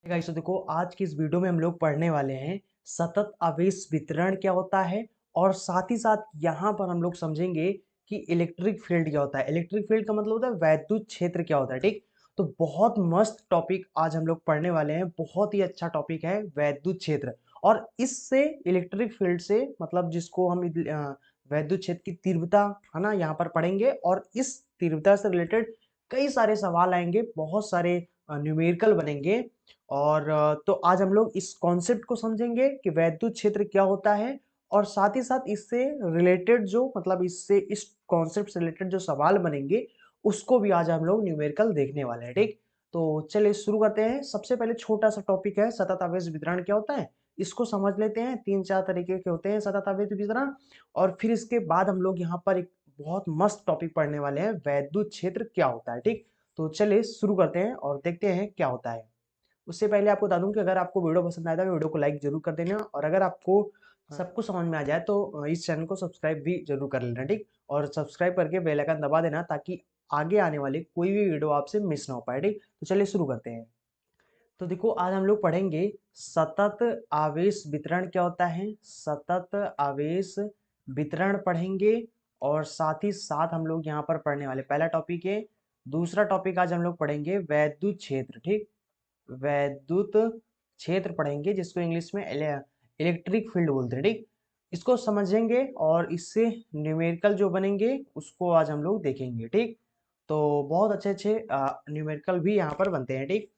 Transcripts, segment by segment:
Guys, तो देखो आज की इस वीडियो में हम लोग पढ़ने वाले हैं सतत आवेश वितरण क्या होता है। और साथ ही साथ यहाँ पर हम लोग समझेंगे कि इलेक्ट्रिक फील्ड क्या होता है। इलेक्ट्रिक फील्ड का मतलब होता है वैद्युत क्षेत्र क्या होता है। ठीक, तो बहुत मस्त टॉपिक आज हम लोग पढ़ने वाले हैं। बहुत ही अच्छा टॉपिक है वैद्युत क्षेत्र। और इससे इलेक्ट्रिक फील्ड से मतलब जिसको हम वैद्युत क्षेत्र की तीव्रता है ना यहाँ पर पढ़ेंगे। और इस तीव्रता से रिलेटेड कई सारे सवाल आएंगे, बहुत सारे न्यूमेरिकल बनेंगे। और तो आज हम लोग इस कॉन्सेप्ट को समझेंगे कि वैद्युत क्षेत्र क्या होता है। और साथ ही साथ इससे रिलेटेड जो मतलब इससे इस कॉन्सेप्ट से रिलेटेड जो सवाल बनेंगे उसको भी आज हम लोग न्यूमेरिकल देखने वाले हैं। ठीक, तो चलिए शुरू करते हैं। सबसे पहले छोटा सा टॉपिक है सतत आवेश वितरण क्या होता है, इसको समझ लेते हैं। तीन चार तरीके के होते हैं सतत आवेश वितरण। और फिर इसके बाद हम लोग यहाँ पर एक बहुत मस्त टॉपिक पढ़ने वाले हैं, वैद्युत क्षेत्र क्या होता है। ठीक, तो चलिए शुरू करते हैं और देखते हैं क्या होता है। उससे पहले आपको बता दूं कि अगर आपको वीडियो पसंद आया तो वीडियो को लाइक जरूर कर देना। और अगर आपको सब कुछ समझ में आ जाए तो इस चैनल को सब्सक्राइब भी जरूर कर लेना। ठीक, और सब्सक्राइब करके बेल आइकन दबा देना ताकि आगे आने वाली कोई भी वीडियो आपसे मिस ना हो पाए। ठीक, तो चलिए शुरू करते हैं। तो देखो आज हम लोग पढ़ेंगे सतत आवेश वितरण क्या होता है। सतत आवेश वितरण पढ़ेंगे। और साथ ही साथ हम लोग यहाँ पर पढ़ने वाले पहला टॉपिक है। दूसरा टॉपिक आज हम लोग पढ़ेंगे वैद्युत क्षेत्र। ठीक, वैद्युत क्षेत्र पढ़ेंगे जिसको इंग्लिश में इलेक्ट्रिक फील्ड बोलते हैं। ठीक, इसको समझेंगे और इससे न्यूमेरिकल जो बनेंगे उसको आज हम लोग देखेंगे। ठीक, तो बहुत अच्छे अच्छे न्यूमेरिकल भी यहाँ पर बनते हैं। ठीक,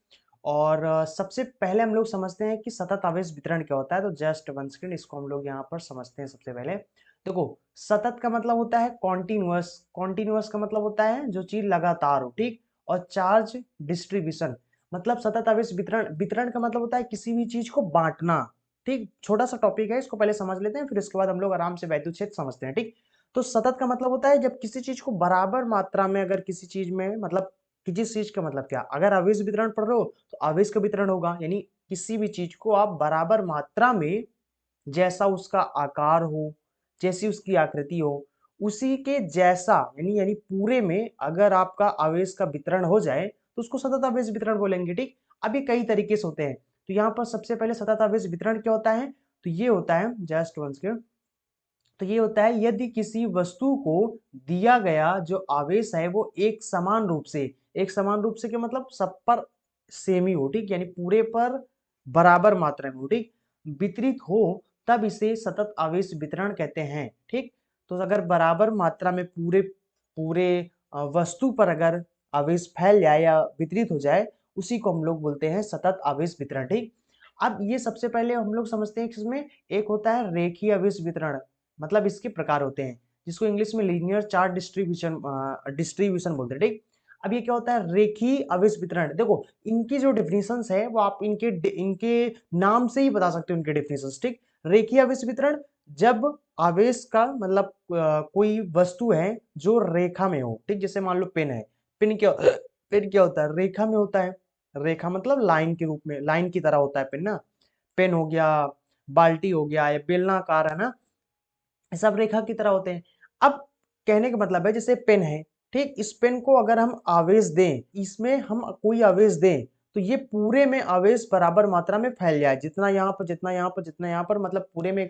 और सबसे पहले हम लोग समझते हैं कि सतत आवेश वितरण क्या होता है। तो जस्ट वन सेकंड, इसको हम लोग यहाँ पर समझते हैं। सबसे पहले देखो, सतत का मतलब होता है कॉन्टिन्यूअस। कॉन्टिन्यूअस का मतलब होता है जो चीज लगातार हो। ठीक, और चार्ज डिस्ट्रीब्यूशन मतलब सतत आवेश वितरण। वितरण का मतलब होता है किसी भी चीज को बांटना। ठीक, छोटा सा टॉपिक है, इसको पहले समझ लेते हैं, फिर इसके बाद हम लोग आराम से वैद्युत क्षेत्र समझते हैं। ठीक, तो सतत का मतलब होता है जब किसी चीज को बराबर मात्रा में, अगर किसी चीज में मतलब किसी चीज का मतलब क्या, अगर आवेश वितरण पढ़ रहे हो तो आवेश का वितरण होगा, यानी किसी भी चीज को आप बराबर मात्रा में, जैसा उसका आकार हो, जैसी उसकी आकृति हो, उसी के जैसा यानी यानी पूरे में अगर आपका आवेश का वितरण हो जाए तो उसको सतत आवेश वितरण बोलेंगे। ठीक, अब ये कई तरीके से होते हैं। तो यहाँ पर सबसे पहले सतत आवेश वितरण क्या होता है, तो ये होता है जस्ट वन सेकंड। तो ये होता है यदि किसी वस्तु को दिया गया जो आवेश है वो एक समान रूप से, एक समान रूप से क्या मतलब सब पर सेम ही हो। ठीक, यानी पूरे पर बराबर मात्रा में हो। ठीक, वितरित हो, तब इसे सतत आवेश वितरण कहते हैं। ठीक, तो अगर बराबर मात्रा में पूरे पूरे वस्तु पर अगर आवेश फैल जाए या वितरित हो जाए, उसी को हम लोग बोलते हैं सतत आवेश वितरण। ठीक, अब ये सबसे पहले हम लोग समझते हैं कि इसमें एक होता है रेखीय आवेश वितरण। मतलब इसके प्रकार होते हैं जिसको इंग्लिश में लीनियर चार्ज डिस्ट्रीब्यूशन डिस्ट्रीब्यूशन बोलते हैं। ठीक, अब ये क्या होता है रेखीय आवेश वितरण। देखो इनकी जो डेफिनेशंस है वो आप इनके इनके नाम से ही बता सकते हो इनके डेफिनेशंस। ठीक, रेखीय आवेश वितरण जब आवेश का मतलब कोई वस्तु है जो रेखा में हो। ठीक, जैसे मान लो पेन है। पेन क्या होता है, रेखा में होता है। रेखा मतलब लाइन के रूप में, लाइन की तरह होता है पेन ना। पेन हो गया, बाल्टी हो गया, या बेलनाकार है ना, सब रेखा की तरह होते हैं। अब कहने का मतलब है जैसे पेन है, ठीक, इस पेन को अगर हम आवेश दें, इसमें हम कोई आवेश दें तो ये पूरे में आवेश बराबर मात्रा में फैल जाए, जितना यहाँ पर जितना यहाँ पर जितना यहाँ पर, मतलब पूरे में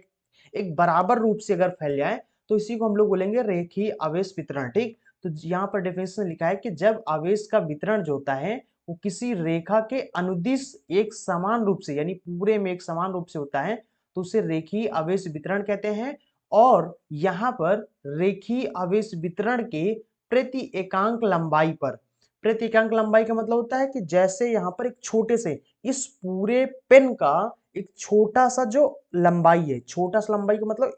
एक बराबर रूप से अगर फैल जाए तो इसी को हम लोग बोलेंगे रेखीय आवेश वितरण। ठीक, तो यहाँ पर डेफिनेशन में लिखा है कि जब आवेश का वितरण जो होता है वो किसी रेखा के अनुदिश एक समान रूप से, यानी पूरे में एक समान रूप से होता है, तो उसे रेखीय आवेश वितरण कहते हैं। और यहाँ पर रेखीय आवेश वितरण के प्रति एकांक लंबाई पर, प्रति एकांक लंबाई का मतलब होता है कि जैसे यहाँ पर एक छोटे से, इस पूरे पेन का एक छोटा सा जो लंबाई है, छोटा सा लंबाई का मतलब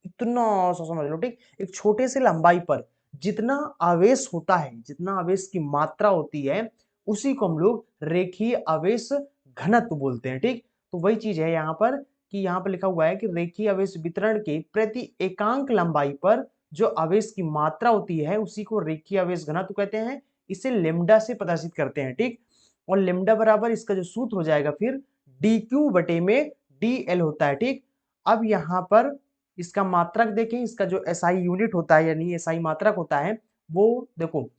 इतना सा समझ लो। ठीक, एक छोटे से लंबाई पर जितना आवेश होता है, जितना आवेश की मात्रा होती है, उसी को हम लोग रेखीय आवेश घनत्व बोलते हैं। ठीक, तो वही चीज है यहाँ पर कि यहाँ पर लिखा हुआ है कि रेखीय आवेश वितरण के प्रति एकांक लंबाई पर जो आवेश की मात्रा होती है उसी को रेखीय आवेश घनत्व कहते हैं। इसे लेमडा से प्रदर्शित करते हैं। ठीक, और लेमडा बराबर इसका जो सूत्र हो जाएगा फिर डी क्यू बटे में डी एल होता है। ठीक, अब यहाँ पर इसका मात्रक देखें, इसका जो एसआई यूनिट होता है यानी एसआई मात्रक होता है वो देखो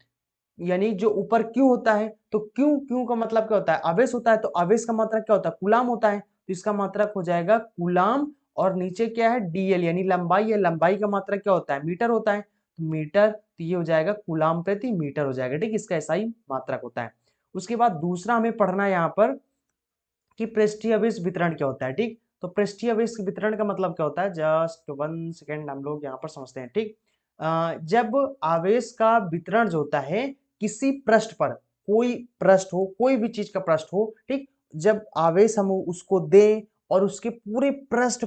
यानी जो ऊपर क्यू होता है, तो क्यू क्यू का मतलब क्या होता है, आवेश होता है, तो आवेश का मात्रक क्या होता है, कूलाम होता है, तो इसका मात्रक हो जाएगा कूलाम। और नीचे क्या है, डीएल यानी लंबाई है, लंबाई का मात्रक क्या होता है, मीटर होता है, तो मीटर, तो ये हो जाएगा कूलाम प्रति मीटर हो जाएगा, ठीक, इसका ऐसा ही मात्रक होता है। उसके बाद दूसरा हमें पढ़ना है यहाँ पर कि पृष्ठीय आवेश वितरण क्या होता है, ठीक। तो पृष्ठीय आवेश वितरण का मतलब क्या होता है, जस्ट 1 सेकेंड हम लोग यहाँ पर समझते हैं, ठीक। जब आवेश का वितरण जो होता है किसी पृष्ठ पर, कोई पृष्ठ हो, कोई भी चीज का पृष्ठ हो, ठीक, जब आवेश हम उसको दें और उसके पूरे पृष्ठ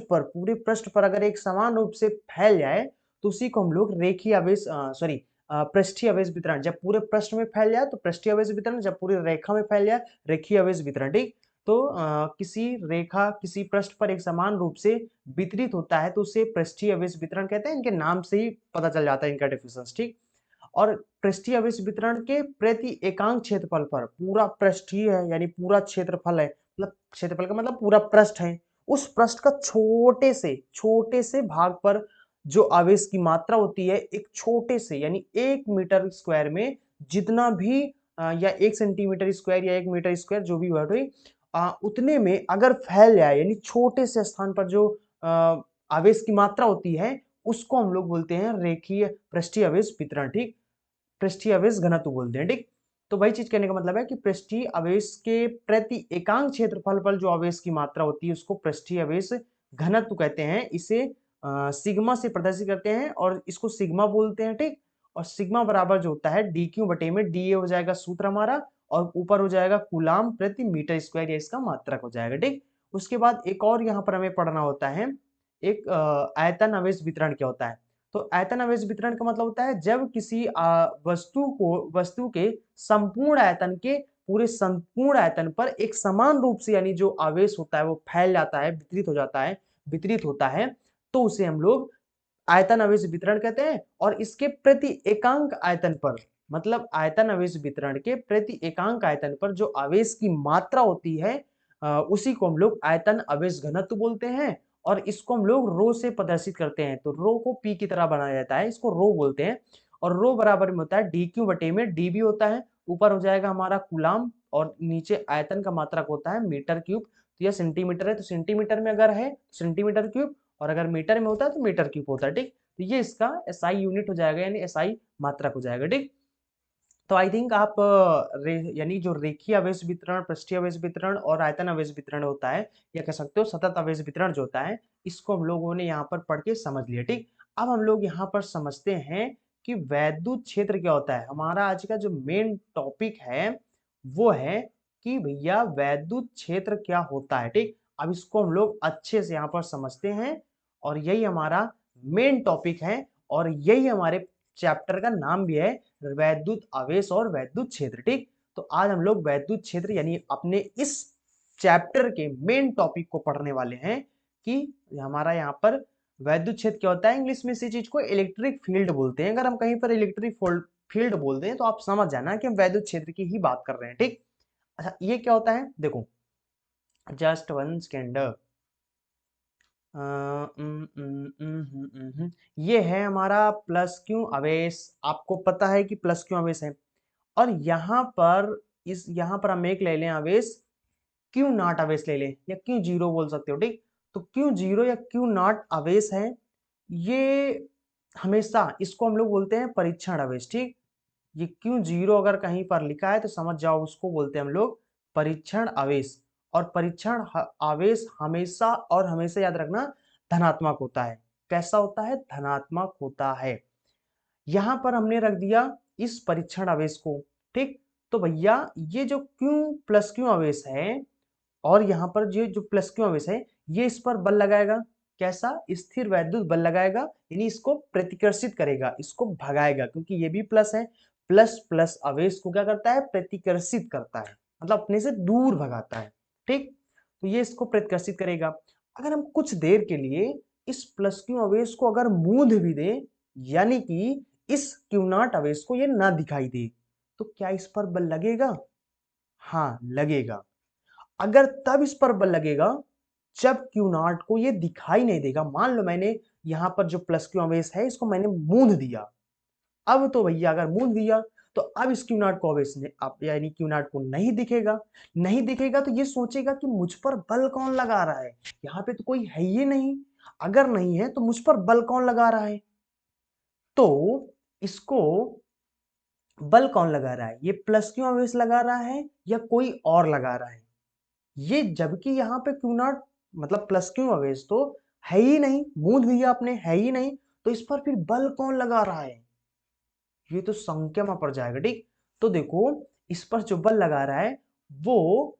पर अगर एक समान रूप से फैल जाए, तो उसी को हम लोग रेखीय आवेश सॉरी पृष्ठीय आवेश वितरण, जब पूरे पृष्ठ में फैल जाए तो पृष्ठीय आवेश वितरण, जब पूरी रेखा में फैल जाए रेखीय आवेश वितरण, ठीक। तो किसी रेखा किसी पृष्ठ पर एक समान रूप से वितरित होता है तो उसे पृष्ठीय आवेश वितरण कहते हैं, इनके नाम से ही पता चल जाता है इनका डेफिनेशन, ठीक। और पृष्ठीय आवेश वितरण के प्रति एकांक क्षेत्रफल पर, पूरा पृष्ठीय है यानी पूरा क्षेत्रफल है, मतलब क्षेत्रफल का मतलब पूरा पृष्ठ है, उस पृष्ठ का छोटे से भाग पर जो आवेश की मात्रा होती है, एक छोटे से यानी 1 मीटर स्क्वायर में जितना भी या 1 सेंटीमीटर स्क्वायर या 1 मीटर स्क्वायर जो भी वर्ड हुई, उतने में अगर फैल जाए, यानी छोटे से स्थान पर जो आवेश की मात्रा होती है, उसको हम लोग बोलते हैं रेखीय पृष्ठीय आवेश वितरण, ठीक, पृष्ठीय आवेश घनत्व बोलते हैं, ठीक। तो वही चीज कहने का मतलब है कि पृष्ठीय आवेश के प्रति एकांक क्षेत्रफल पर जो आवेश की मात्रा होती है उसको पृष्ठीय आवेश घनत्व कहते हैं, इसे सिग्मा से प्रदर्शित करते हैं और इसको सिग्मा बोलते हैं, ठीक। और सिग्मा बराबर जो होता है डी क्यू बटे में डी ए हो जाएगा सूत्र हमारा, और ऊपर हो जाएगा कूलाम प्रति मीटर स्क्वायर, या इसका मात्रक हो जाएगा, ठीक। उसके बाद एक और यहाँ पर हमें पढ़ना होता है, एक आयतन आवेश वितरण क्या होता है। तो आयतन आवेश वितरण का मतलब होता है जब किसी वस्तु के पूरे संपूर्ण आयतन पर एक समान रूप से यानी जो आवेश होता है वो फैल जाता है, वितरित होता है, तो उसे हम लोग आयतन आवेश वितरण कहते हैं। और इसके प्रति एकांक आयतन पर, मतलब आयतन आवेश वितरण के प्रति एकांक आयतन पर जो आवेश की मात्रा होती है, उसी को हम लोग आयतन आवेश घनत्व बोलते हैं। और इसको हम लोग रो से प्रदर्शित करते हैं, तो रो को पी की तरह बनाया जाता है, इसको रो बोलते हैं। और रो बराबर में होता है डी क्यू बटे में डी भी होता है, ऊपर हो जाएगा हमारा कूलाम, और नीचे आयतन का मात्रक होता है मीटर क्यूब। तो यह सेंटीमीटर है, तो सेंटीमीटर में अगर है तो सेंटीमीटर क्यूब, और अगर मीटर में होता है तो मीटर क्यूब होता है, ठीक। तो ये इसका एसआई यूनिट हो जाएगा, यानी एसआई मात्रक हो जाएगा, ठीक। तो आई थिंक आप यानी जो रेखीय आवेश वितरण, पृष्ठीय आवेश वितरण और आयतन आवेश वितरण होता है, या कह सकते हो सतत आवेश वितरण जो होता है, इसको हम लोगों ने यहाँ पर पढ़ के समझ लिया, ठीक। अब हम लोग यहाँ पर समझते हैं कि वैद्युत क्षेत्र क्या होता है। हमारा आज का जो मेन टॉपिक है वो है कि भैया वैद्युत क्षेत्र क्या होता है, ठीक। अब इसको हम लोग अच्छे से यहाँ पर समझते हैं, और यही हमारा मेन टॉपिक है, और यही हमारे चैप्टर का नाम भी है, वैद्युत आवेश और वैद्युत क्षेत्र, ठीक। तो आज हम लोग वैद्युत क्षेत्र यानी अपने इस चैप्टर के मेन टॉपिक को पढ़ने वाले हैं कि हमारा यहाँ पर वैद्युत क्षेत्र क्या होता है। इंग्लिश में इसी चीज को इलेक्ट्रिक फील्ड बोलते हैं। अगर हम कहीं पर इलेक्ट्रिक फील्ड बोलते हैं तो आप समझ जाना कि हम वैद्युत क्षेत्र की ही बात कर रहे हैं, ठीक। अच्छा, ये क्या होता है, देखो जस्ट 1 सेकेंड। ये है हमारा प्लस क्यू आवेश। आपको पता है कि प्लस क्यू आवेश है, और यहाँ पर हम एक ले लें आवेश क्यू नॉट आवेश ले लें, या क्यू जीरो बोल सकते हो, ठीक। तो क्यू जीरो या क्यू नॉट आवेश है, ये हमेशा इसको हम लोग बोलते हैं परीक्षण आवेश, ठीक। ये क्यू जीरो अगर कहीं पर लिखा है तो समझ जाओ उसको बोलते हैं हम लोग परीक्षण आवेश। और आवेश हमेशा और हमेशा याद रखना धनात्मक होता है। कैसा होता है, धनात्मक होता है। यहां पर हमने रख दिया इस परीक्षण आवेश को, ठीक। तो भैया ये जो क्यू प्लस क्यू आवेश है, और यहाँ पर जो प्लस क्यू आवेश है, ये इस पर बल लगाएगा, कैसा, स्थिर वैद्युत बल लगाएगा, यानी इसको प्रतिकर्षित करेगा, इसको भगाएगा, क्योंकि ये भी प्लस है। प्लस प्लस आवेश को क्या करता है, प्रतिकर्षित करता है, मतलब अपने से दूर भगाता है, ठीक। तो ये इसको प्रतिकर्षित करेगा। अगर हम कुछ देर के लिए इस प्लस क्यू आवेश को अगर मूंद भी दें, यानी कि इस क्यू नॉट आवेश को ये ना दिखाई दे, तो क्या इस पर बल लगेगा, हाँ लगेगा। अगर तब इस पर बल लगेगा जब क्यू नॉट को ये दिखाई नहीं देगा। मान लो मैंने यहां पर जो प्लस क्यू आवेश है इसको मैंने मूंद दिया, अब तो भैया अगर मूंद दिया तो अब इस क्यू नॉट को आवेश ने आप यानी क्यू नॉट को नहीं दिखेगा, नहीं दिखेगा तो ये सोचेगा कि मुझ पर बल कौन लगा रहा है, यहाँ पे तो कोई है ही नहीं, अगर नहीं है तो मुझ पर बल कौन लगा रहा है। तो इसको बल कौन लगा रहा है, ये प्लस क्यू आवेश लगा रहा है या कोई और लगा रहा है, ये जबकि यहाँ पे क्यू नॉट मतलब प्लस क्यू आवेश तो है ही नहीं, मूल दिया आपने है ही नहीं, तो इस पर फिर बल कौन लगा रहा है, ये तो संख्या में पड़ जाएगा। ठीक, तो देखो इस पर जो बल लगा रहा है वो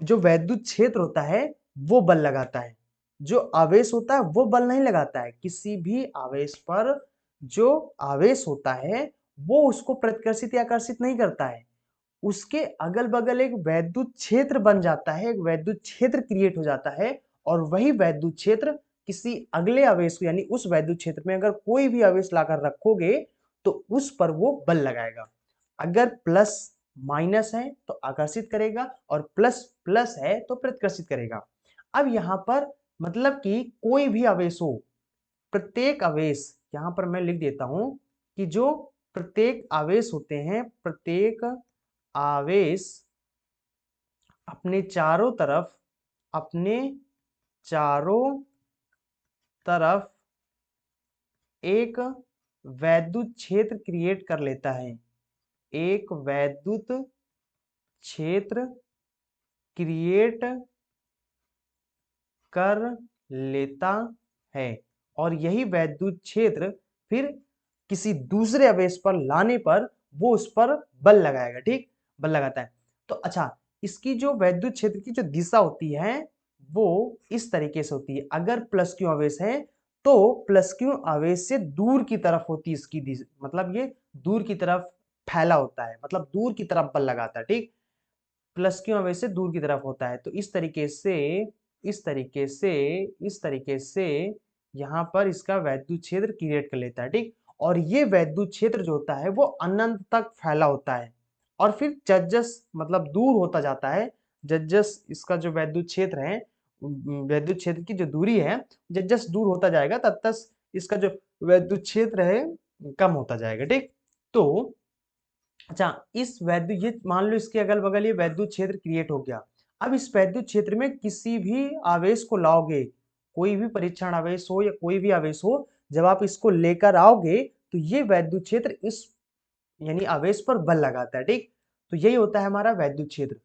जो वैद्युत क्षेत्र होता है वो बल लगाता है, जो आवेश होता है वो बल नहीं लगाता है। किसी भी आवेश पर जो आवेश होता है वो उसको प्रतिकर्षित या आकर्षित नहीं करता है, उसके अगल बगल एक वैद्युत क्षेत्र बन जाता है, एक वैद्युत क्षेत्र क्रिएट हो जाता है, और वही वैद्युत क्षेत्र किसी अगले आवेश को यानी उस वैद्युत क्षेत्र में अगर कोई भी आवेश लाकर रखोगे तो उस पर वो बल लगाएगा। अगर प्लस माइनस है तो आकर्षित करेगा और प्लस प्लस है तो प्रतिकर्षित करेगा। अब यहां पर मतलब कि कोई भी आवेश हो, प्रत्येक आवेश यहां पर मैं लिख देता हूं कि जो प्रत्येक आवेश होते हैं, प्रत्येक आवेश अपने चारों तरफ एक वैद्युत क्षेत्र क्रिएट कर लेता है, एक वैद्युत क्षेत्र क्रिएट कर लेता है, और यही वैद्युत क्षेत्र फिर किसी दूसरे आवेश पर लाने पर वो उस पर बल लगाएगा। ठीक, बल लगाता है। तो अच्छा, इसकी जो वैद्युत क्षेत्र की जो दिशा होती है वो इस तरीके से होती है, अगर प्लस क्यू आवेश है तो प्लस क्यू आवेश से दूर की तरफ होती है इसकी दिशा, मतलब ये दूर की तरफ फैला होता है, मतलब दूर की तरफ बल लगाता है। ठीक, प्लस क्यू आवेश से दूर की तरफ होता है, तो इस तरीके से इस तरीके से इस तरीके से यहाँ पर इसका वैद्युत क्षेत्र क्रिएट कर लेता है। ठीक, और ये वैद्युत क्षेत्र जो होता है वो अनंत तक फैला होता है और फिर जस मतलब दूर होता जाता है, जस इसका जो वैद्युत क्षेत्र है, वैद्युत क्षेत्र की जो दूरी है जस दूर होता जाएगा तब तक इसका जो वैद्युत क्षेत्र है कम होता जाएगा। ठीक, तो अच्छा, इस वैद्युत ये मान लो इसके अगल बगल ये वैद्युत क्षेत्र क्रिएट हो गया। अब इस वैद्युत क्षेत्र में किसी भी आवेश को लाओगे, कोई भी परीक्षण आवेश हो या कोई भी आवेश हो, जब आप इसको लेकर आओगे तो ये वैद्युत क्षेत्र इस यानी आवेश पर बल लगाता है। ठीक, तो यही होता है हमारा वैद्युत क्षेत्र।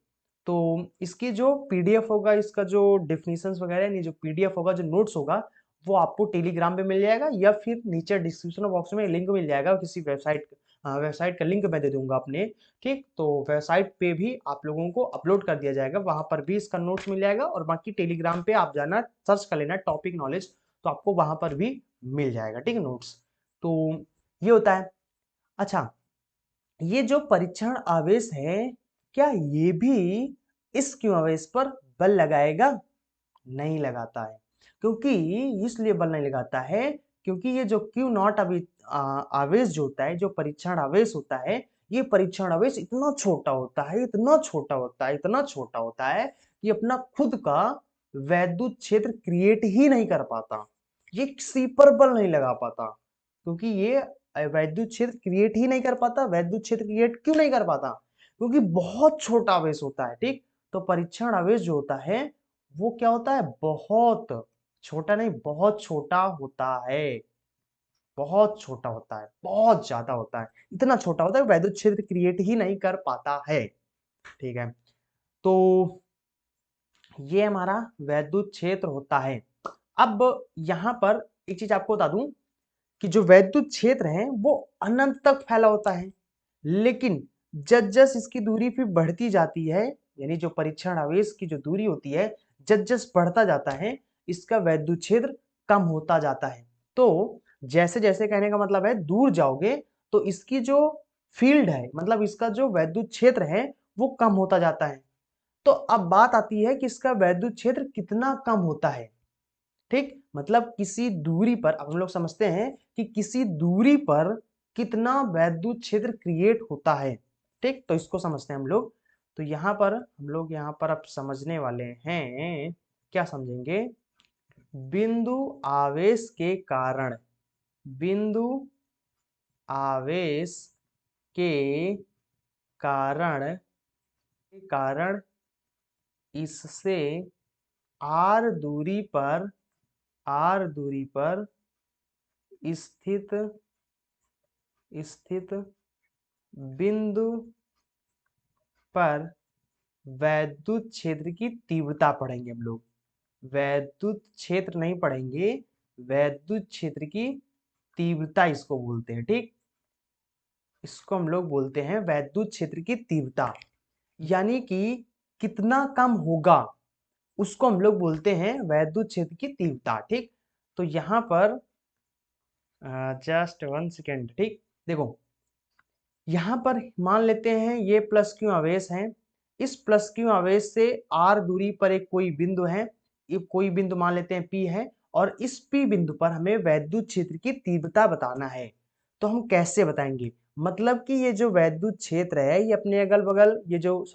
तो इसकी जो पीडीएफ होगा, इसका जो डेफिनेशंस वगैरह यानी जो पीडीएफ होगा, जो नोट्स होगा, वो आपको टेलीग्राम पे मिल जाएगा या फिर नीचे डिस्क्रिप्शन बॉक्स में लिंक मिल जाएगा, किसी वेबसाइट का लिंक मैं दे दूंगा अपने। ठीक, तो वेबसाइट पे भी आप लोगों को अपलोड कर दिया जाएगा, वहां पर भी इसका नोट्स मिल जाएगा, और बाकी टेलीग्राम पे आप जाना सर्च कर लेना टॉपिक नॉलेज, तो आपको वहां पर भी मिल जाएगा। ठीक, नोट्स। तो ये होता है। अच्छा, ये जो परीक्षण आवेश है क्या ये भी इस क्यू आवेश पर बल लगाएगा? नहीं लगाता है। क्योंकि इसलिए बल नहीं लगाता है क्योंकि ये जो क्यू नॉट आवेश जो होता है, जो परीक्षण आवेश होता है, ये परीक्षण आवेश इतना छोटा होता है, इतना छोटा होता है, इतना छोटा होता है कि अपना खुद का वैद्युत क्षेत्र क्रिएट ही नहीं कर पाता, ये किसी पर बल नहीं लगा पाता, क्योंकि ये वैद्युत क्षेत्र क्रिएट ही नहीं कर पाता। वैद्युत क्षेत्र क्रिएट क्यों नहीं कर पाता? क्योंकि बहुत छोटा आवेश होता है। ठीक, तो परीक्षण आवेश जो होता है वो क्या होता है, बहुत छोटा नहीं, बहुत छोटा होता है, बहुत छोटा होता है, बहुत ज्यादा होता है, इतना छोटा होता है वैद्युत क्षेत्र क्रिएट ही नहीं कर पाता है। ठीक है, तो ये हमारा वैद्युत क्षेत्र होता है। अब यहां पर एक चीज आपको बता दूं कि जो वैद्युत क्षेत्र है वो अनंत तक फैला होता है, लेकिन जस जस इसकी दूरी फिर बढ़ती जाती है, यानी जो परीक्षण आवेश की जो दूरी होती है जस जस बढ़ता जाता है, इसका वैद्युत क्षेत्र कम होता जाता है। तो जैसे जैसे कहने का मतलब है दूर जाओगे तो इसकी जो फील्ड है, मतलब इसका जो वैद्युत क्षेत्र है वो कम होता जाता है। तो अब बात आती है कि इसका वैद्युत क्षेत्र कितना कम होता है। ठीक, मतलब किसी दूरी पर, अब हम लोग समझते हैं कि किसी दूरी पर कितना वैद्युत क्षेत्र क्रिएट होता है। ठीक, तो इसको समझते हैं हम लोग। तो यहाँ पर हम लोग यहाँ पर अब समझने वाले हैं, क्या समझेंगे, बिंदु आवेश के कारण, बिंदु आवेश के कारण इससे आर दूरी पर स्थित बिंदु पर वैद्युत क्षेत्र की तीव्रता पढ़ेंगे हम लोग। वैद्युत क्षेत्र नहीं पढ़ेंगे, वैद्युत क्षेत्र की तीव्रता इसको बोलते हैं। ठीक, इसको हम लोग बोलते हैं वैद्युत क्षेत्र की तीव्रता, यानी कि कितना कम होगा उसको हम लोग बोलते हैं वैद्युत क्षेत्र की तीव्रता। ठीक, तो यहां पर जस्ट 1 सेकेंड। ठीक, देखो यहां पर मान लेते हैं ये प्लस क्यू आवेश है, इस प्लस क्यू आवेश से आर दूरी पर एक कोई बिंदु है, ये कोई बिंदु मान लेते हैं पी है, और इस पी बिंदु पर हमें वैद्युत क्षेत्र की तीव्रता बताना है। तो हम कैसे बताएंगे, मतलब कि ये जो वैद्युत क्षेत्र है ये अपने अगल बगल, ये जो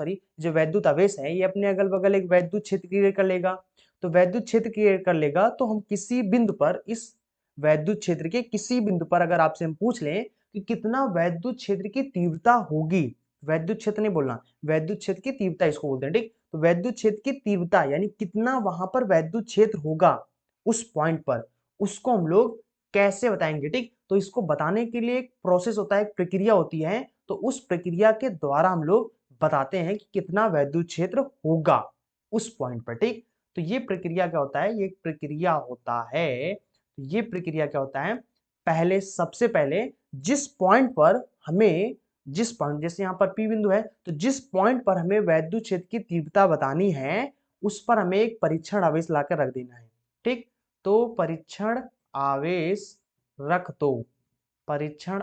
वैद्युत आवेश है ये अपने अगल बगल एक वैद्युत क्षेत्र क्रिएट कर लेगा। तो वैद्युत क्षेत्र क्रिएट कर लेगा तो हम किसी बिंदु पर, इस वैद्युत क्षेत्र के किसी बिंदु पर अगर आपसे हम पूछ लें कि कितना वैद्युत क्षेत्र की तीव्रता होगी, वैद्युत क्षेत्र नहीं बोलना, वैद्युत क्षेत्र की तीव्रता इसको बोलते हैं। ठीक, तो वैद्युत क्षेत्र की तीव्रता यानी कितना वहां पर वैद्युत क्षेत्र होगा उस पॉइंट पर, उसको हम लोग कैसे बताएंगे। ठीक, तो इसको बताने के लिए एक प्रोसेस होता है, एक प्रक्रिया होती है, तो उस प्रक्रिया के द्वारा हम लोग बताते हैं कि कितना वैद्युत क्षेत्र होगा उस पॉइंट पर। ठीक, तो ये प्रक्रिया क्या होता है, ये प्रक्रिया होता है, ये प्रक्रिया क्या होता है, सबसे पहले जिस पॉइंट पर हमें, जिस पॉइंट जैसे यहाँ पर पी बिंदु है, तो जिस पॉइंट पर हमें वैद्युत क्षेत्र की तीव्रता बतानी है उस पर हमें एक परीक्षण आवेश लाकर रख देना है। ठीक, तो परीक्षण आवेश रख दो, परीक्षण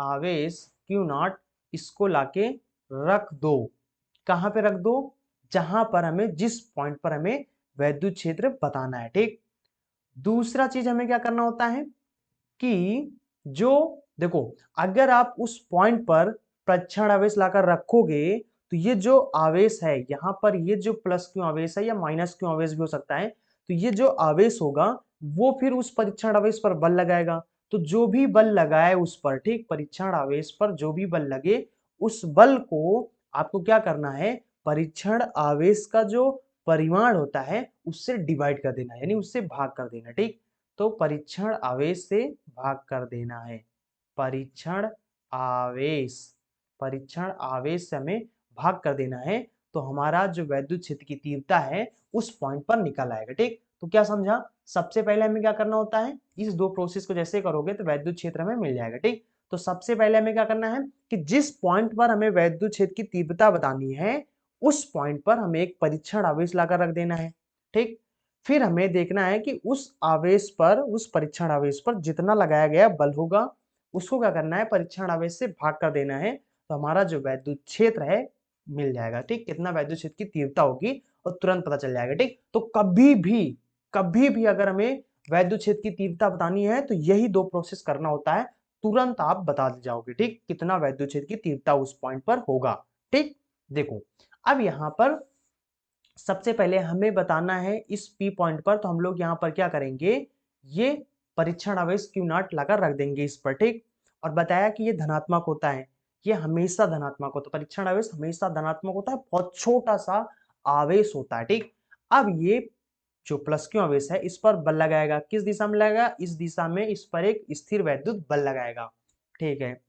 आवेश क्यू नॉट इसको लाके रख दो। कहां पे रख दो, जहां पर हमें, जिस पॉइंट पर हमें वैद्युत क्षेत्र बताना है। ठीक, दूसरा चीज हमें क्या करना होता है कि जो देखो, अगर आप उस पॉइंट पर परीक्षण आवेश लाकर रखोगे तो ये जो आवेश है यहाँ पर, ये जो प्लस क्यू आवेश है या माइनस क्यू आवेश भी हो सकता है, तो ये जो आवेश होगा वो फिर उस परीक्षण आवेश पर बल लगाएगा। तो जो भी बल लगाए उस पर, ठीक, परीक्षण आवेश पर जो भी बल लगे उस बल को आपको क्या करना है, परीक्षण आवेश का जो परिमाण होता है उससे डिवाइड कर देना, यानी उससे भाग कर देना। ठीक, तो परीक्षण आवेश से भाग कर देना है, परीक्षण आवेश, परीक्षण आवेश से हमें भाग कर देना है, तो हमारा जो वैद्युत क्षेत्र की तीव्रता है उस पॉइंट पर निकल आएगा। ठीक, तो क्या समझा, सबसे पहले हमें क्या करना होता है, इस दो प्रोसेस को जैसे करोगे तो वैद्युत क्षेत्र हमें मिल जाएगा। ठीक, तो सबसे पहले हमें क्या करना है कि जिस पॉइंट पर हमें वैद्युत क्षेत्र की तीव्रता बतानी है उस पॉइंट पर हमें एक परीक्षण आवेश लाकर रख देना है। ठीक, फिर हमें देखना है कि उस आवेश पर, उस परीक्षण आवेश पर जितना लगाया गया बल होगा उसको क्या करना है, परीक्षण आवेश से भाग कर देना है, तो हमारा जो वैद्युत क्षेत्र है मिल जाएगा। ठीक, कितना वैद्युत क्षेत्र की तीव्रता होगी और तुरंत पता चल जाएगा। ठीक, तो कभी भी अगर हमें वैद्युत क्षेत्र की तीव्रता बतानी है तो यही दो प्रोसेस करना होता है, तुरंत आप बता जाओगे। ठीक, कितना वैद्युत क्षेत्र की तीव्रता उस पॉइंट पर होगा। ठीक, देखो अब यहां पर सबसे पहले हमें बताना है इस पी पॉइंट पर, तो हम लोग यहाँ पर क्या करेंगे, ये परीक्षण आवेश क्यू नॉट लाकर रख देंगे इस पर। ठीक, और बताया कि ये धनात्मक होता है, ये हमेशा धनात्मक होता है, परीक्षण आवेश हमेशा धनात्मक होता है, बहुत छोटा सा आवेश होता है। ठीक, अब ये जो प्लस क्यू आवेश है इस पर बल लगाएगा, किस दिशा में लगाएगा, इस दिशा में, इस पर एक स्थिर वैद्युत बल लगाएगा। ठीक है,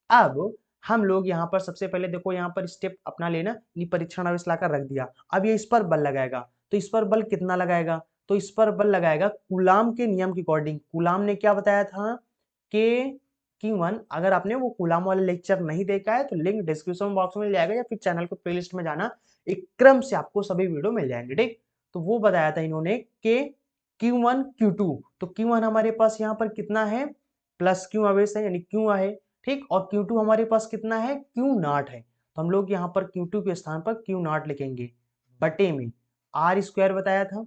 अब हम लोग यहाँ पर सबसे पहले देखो, यहाँ पर स्टेप अपना लेना, परीक्षण आवेश लाकर रख दिया, अब ये इस पर बल लगाएगा, तो इस पर बल कितना लगाएगा, तो इस पर बल लगाएगा कूलाम के नियम के अकॉर्डिंग। कूलाम ने क्या बताया था कि Q1, अगर आपने वो कूलाम वाले लेक्चर नहीं देखा है तो लिंक डिस्क्रिप्शन बॉक्स में मिल जाएगा, या फिर चैनल के प्लेलिस्ट में जाना, एक क्रम से आपको सभी वीडियो मिल जाएंगे। ठीक, तो वो बताया था इन्होंने कि Q1 Q2, तो Q1 हमारे पास यहाँ पर कितना है, प्लस क्यू आवेश है यानी क्यू है। ठीक, और Q2 हमारे पास कितना है, क्यू नॉट है, तो हम लोग यहाँ पर Q2 के स्थान पर क्यू नॉट लिखेंगे, बटे में आर स्क्वायर बताया था।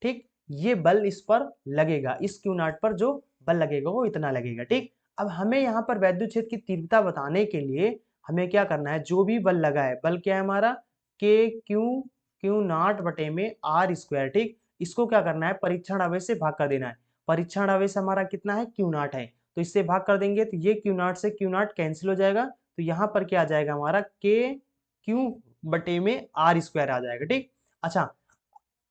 ठीक, ये बल इस पर लगेगा, इस क्यू नॉट पर जो बल लगेगा वो इतना लगेगा। ठीक, अब हमें यहाँ पर वैद्युत क्षेत्र की तीव्रता बताने के लिए हमें क्या करना है, जो भी बल लगा है, बल क्या है हमारा, के क्यू नॉट बटे में आर स्क्वायर। ठीक, इसको क्या करना है, परीक्षण आवेश से भाग कर देना है, परीक्षण आवेश हमारा कितना है, क्यू नॉट है, तो इससे भाग कर देंगे तो ये क्यू नॉट से क्यू नॉट कैंसिल हो जाएगा, तो यहाँ पर क्या आ जाएगा हमारा के क्यू बटे में आर स्क्वायर आ जाएगा। ठीक, अच्छा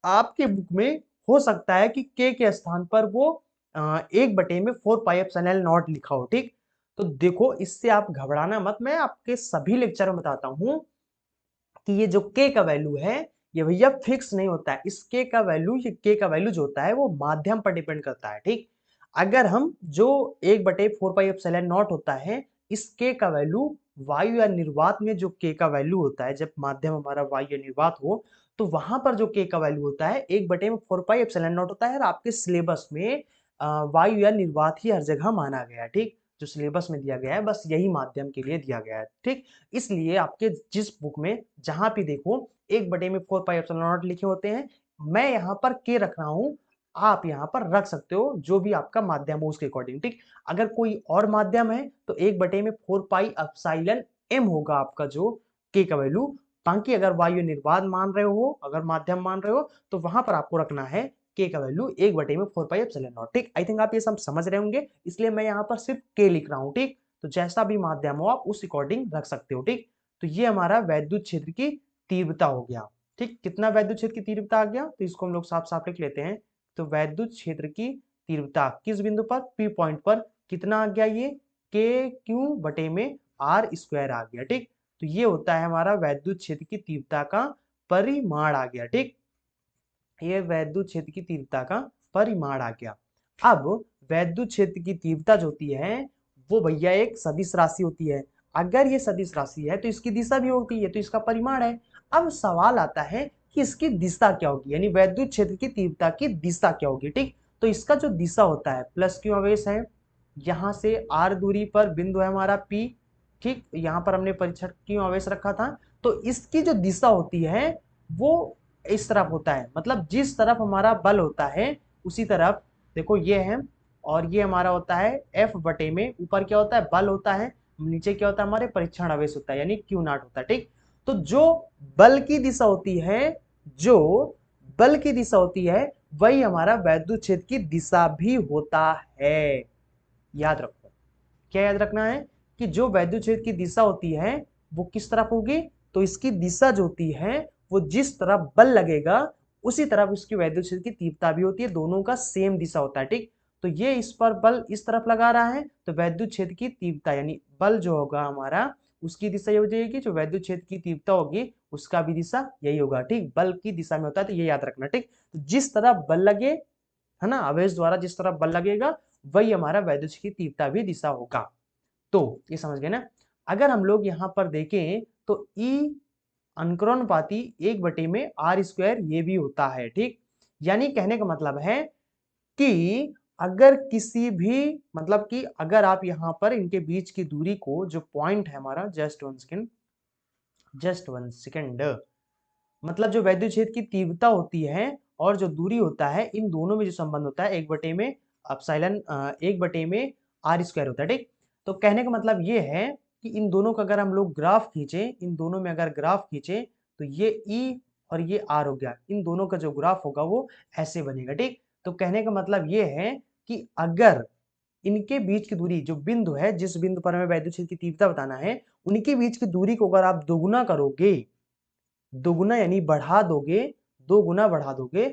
आपके बुक में हो सकता है कि के स्थान पर वो 1 बटे में 4 पाई एप्सिलॉन नॉट लिखा हो। ठीक, तो देखो इससे आप घबराना मत, मैं आपके सभी लेक्चर में बताता हूं कि ये जो के का वैल्यू है ये भैया फिक्स नहीं होता है। इस के का वैल्यू, ये के का वैल्यू जो होता है वो माध्यम पर डिपेंड करता है। ठीक, अगर हम जो 1/4 पाई एप्सिलॉन नॉट होता है, इस के का वैल्यू वायु या निर्वात में जो के का वैल्यू होता है, जब माध्यम हमारा वायु या निर्वात हो तो वहां पर जो के का वैल्यू होता है 1/4 पाई एप्सिलॉन नॉट होता है। और आपके सिलेबस में वायु या निर्वात ही हर जगह माना गया है। ठीक, जो सिलेबस में दिया गया है बस यही माध्यम के लिए दिया गया है। ठीक, इसलिए आपके जिस बुक में जहां भी देखो 1/4 पाई एप्सिलॉन नॉट लिखे होते हैं, मैं यहाँ पर के रख रहा हूं, आप यहाँ पर रख सकते हो जो भी आपका माध्यम हो उसके अकॉर्डिंग। ठीक, अगर कोई और माध्यम है तो 1/4 पाई एप्सिलॉन होगा आपका जो के का वैल्यू। बाकी अगर वायु निर्वात मान रहे हो, अगर माध्यम मान रहे हो, तो वहां पर आपको रखना है के का वैल्यू 1/4 पाई एप्सिलॉन नॉट। ठीक, आई थिंक आप ये सब समझ रहे होंगे, इसलिए मैं यहाँ पर सिर्फ के लिख रहा हूँ। ठीक, तो जैसा भी माध्यम हो आप उस अकॉर्डिंग रख सकते हो। ठीक, तो ये हमारा वैद्युत क्षेत्र की तीव्रता हो गया। ठीक, कितना वैद्युत क्षेत्र की तीव्रता आ गया, तो इसको हम लोग साफ साफ लिख लेते हैं। तो वैद्युत क्षेत्र की तीव्रता किस बिंदु पर, पी पॉइंट पर कितना आ गया, ये के क्यू बटे में आर स्क्वायर आ गया। ठीक, तो ये होता है हमारा वैद्युत क्षेत्र की तीव्रता का परिमाण आ गया। ठीक, ये वैद्युत क्षेत्र की तीव्रता का परिमाण आ गया। अब वैद्युत क्षेत्र की तीव्रता जो होती है वो भैया एक सदिश राशि होती है। अगर ये सदिश राशि है तो इसकी दिशा भी होती है, तो इसका परिमाण है। अब सवाल आता है कि इसकी दिशा क्या होगी, यानी वैद्युत क्षेत्र की तीव्रता की दिशा क्या होगी। ठीक, तो इसका जो दिशा होता है, प्लस क्यू आवेश है, यहां से आर दूरी पर बिंदु है हमारा पी। ठीक, यहां पर हमने परीक्षण क्यों आवेश रखा था, तो इसकी जो दिशा होती है वो इस तरफ होता है, मतलब जिस तरफ हमारा बल होता है उसी तरफ, देखो ये है, और ये हमारा होता है एफ बटे में, ऊपर क्या होता है बल होता है, नीचे क्या होता है हमारे परीक्षण आवेश होता है यानी क्यू नॉट होता है। ठीक, तो जो बल की दिशा होती है, जो बल की दिशा होती है वही हमारा वैद्युत क्षेत्र की दिशा भी होता है। याद रखो, क्या याद रखना है कि जो वैद्युत क्षेत्र की दिशा होती है वो किस तरफ होगी, तो इसकी दिशा जो होती है वो जिस तरफ बल लगेगा उसी तरफ उसकी वैद्युत क्षेत्र की तीव्रता भी होती है, दोनों का सेम दिशा होता है। ठीक, तो ये इस पर बल इस तरफ लगा रहा है तो वैद्युत क्षेत्र की तीव्रता यानी बल जो होगा हमारा उसकी दिशा ये हो जाएगी, जो वैद्युत क्षेत्र की तीव्रता होगी उसका भी दिशा यही होगा। ठीक, बल की दिशा में होता है तो ये याद रखना। ठीक, तो जिस तरफ बल लगे, है ना, आवेश द्वारा जिस तरफ बल लगेगा वही हमारा वैद्युत की तीव्रता भी दिशा होगा। तो ये समझ गए ना। अगर हम लोग यहाँ पर देखें तो ई अनुक्रमणपाती 1/r² ये भी होता है। ठीक, यानी कहने का मतलब है कि अगर किसी भी, मतलब कि अगर आप यहाँ पर इनके बीच की दूरी को, जो पॉइंट है हमारा, जस्ट वन सेकेंड, मतलब जो वैद्युत क्षेत्र की तीव्रता होती है और जो दूरी होता है, इन दोनों में जो संबंध होता है 1/r² होता है। ठीक, तो कहने का मतलब ये है कि इन दोनों का अगर हम लोग ग्राफ खींचे, इन दोनों में अगर ग्राफ खींचे तो ये ई और ये आर हो गया, इन दोनों का जो ग्राफ होगा वो ऐसे बनेगा। ठीक, तो कहने का मतलब ये है कि अगर इनके बीच की दूरी, जो बिंदु है जिस बिंदु पर हमें वैद्युत क्षेत्र की तीव्रता बताना है, उनके बीच की दूरी को अगर आप दोगुना करोगे, दोगुना यानी बढ़ा दोगे, 2 गुना बढ़ा दोगे,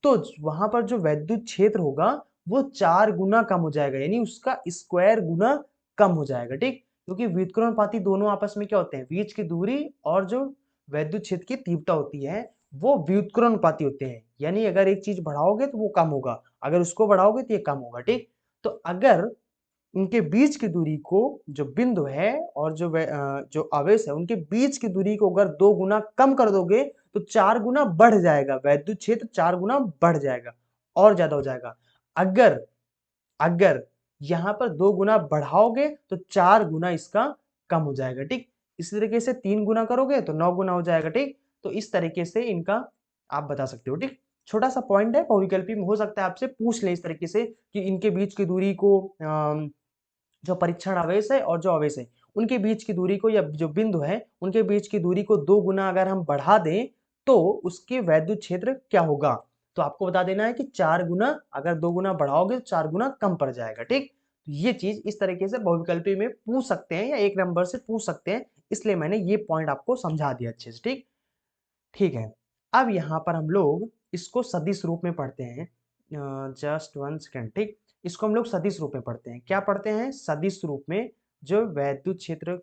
तो वहां पर जो वैद्युत क्षेत्र होगा वो 4 गुना कम हो जाएगा, यानी उसका स्क्वायर गुना कम हो जाएगा। ठीक, क्योंकि व्युत्क्रमणपाती दोनों आपस में क्या होते हैं, बीच की दूरी और जो वैद्युत क्षेत्र की तीव्रता होती है वो व्युत्क्रमणपाती होते हैं, यानी अगर एक चीज बढ़ाओगे तो वो कम होगा, अगर उसको बढ़ाओगे तो ये कम होगा। ठीक, तो अगर उनके बीच की दूरी को, जो बिंदु है और जो आवेश है, उनके बीच की दूरी को अगर 2 गुना कम कर दोगे तो 4 गुना बढ़ जाएगा, वैद्युत क्षेत्र 4 गुना बढ़ जाएगा और ज्यादा हो जाएगा। अगर अगर यहां पर 2 गुना बढ़ाओगे तो 4 गुना इसका कम हो जाएगा। ठीक, इस तरीके से 3 गुना करोगे तो 9 गुना हो जाएगा। ठीक, तो इस तरीके से इनका आप बता सकते हो। ठीक, छोटा सा पॉइंट है, बहुविकल्पी में हो सकता है आपसे पूछ ले इस तरीके से कि इनके बीच की दूरी को, जो परीक्षण आवेश है और जो आवेश है उनके बीच की दूरी को, या जो बिंदु है उनके बीच की दूरी को 2 गुना अगर हम बढ़ा दें तो उसके वैद्युत क्षेत्र क्या होगा, तो आपको बता देना है कि 4 गुना, अगर 2 गुना बढ़ाओगे तो 4 गुना कम पड़ जाएगा। ठीक, तो ये चीज इस तरीके से बहुविकल्पी में पूछ सकते हैं या एक नंबर से पूछ सकते हैं, इसलिए मैंने ये पॉइंट आपको समझा दिया अच्छे से। ठीक ठीक है। अब यहाँ पर हम लोग इसको सदिश रूप में पढ़ते हैं। Just one second. ठीक, इसको हम लोग सदिश रूप में पढ़ते हैं। क्या पढ़ते हैं? सदिश रूप में। जो वैद्युत क्षेत्र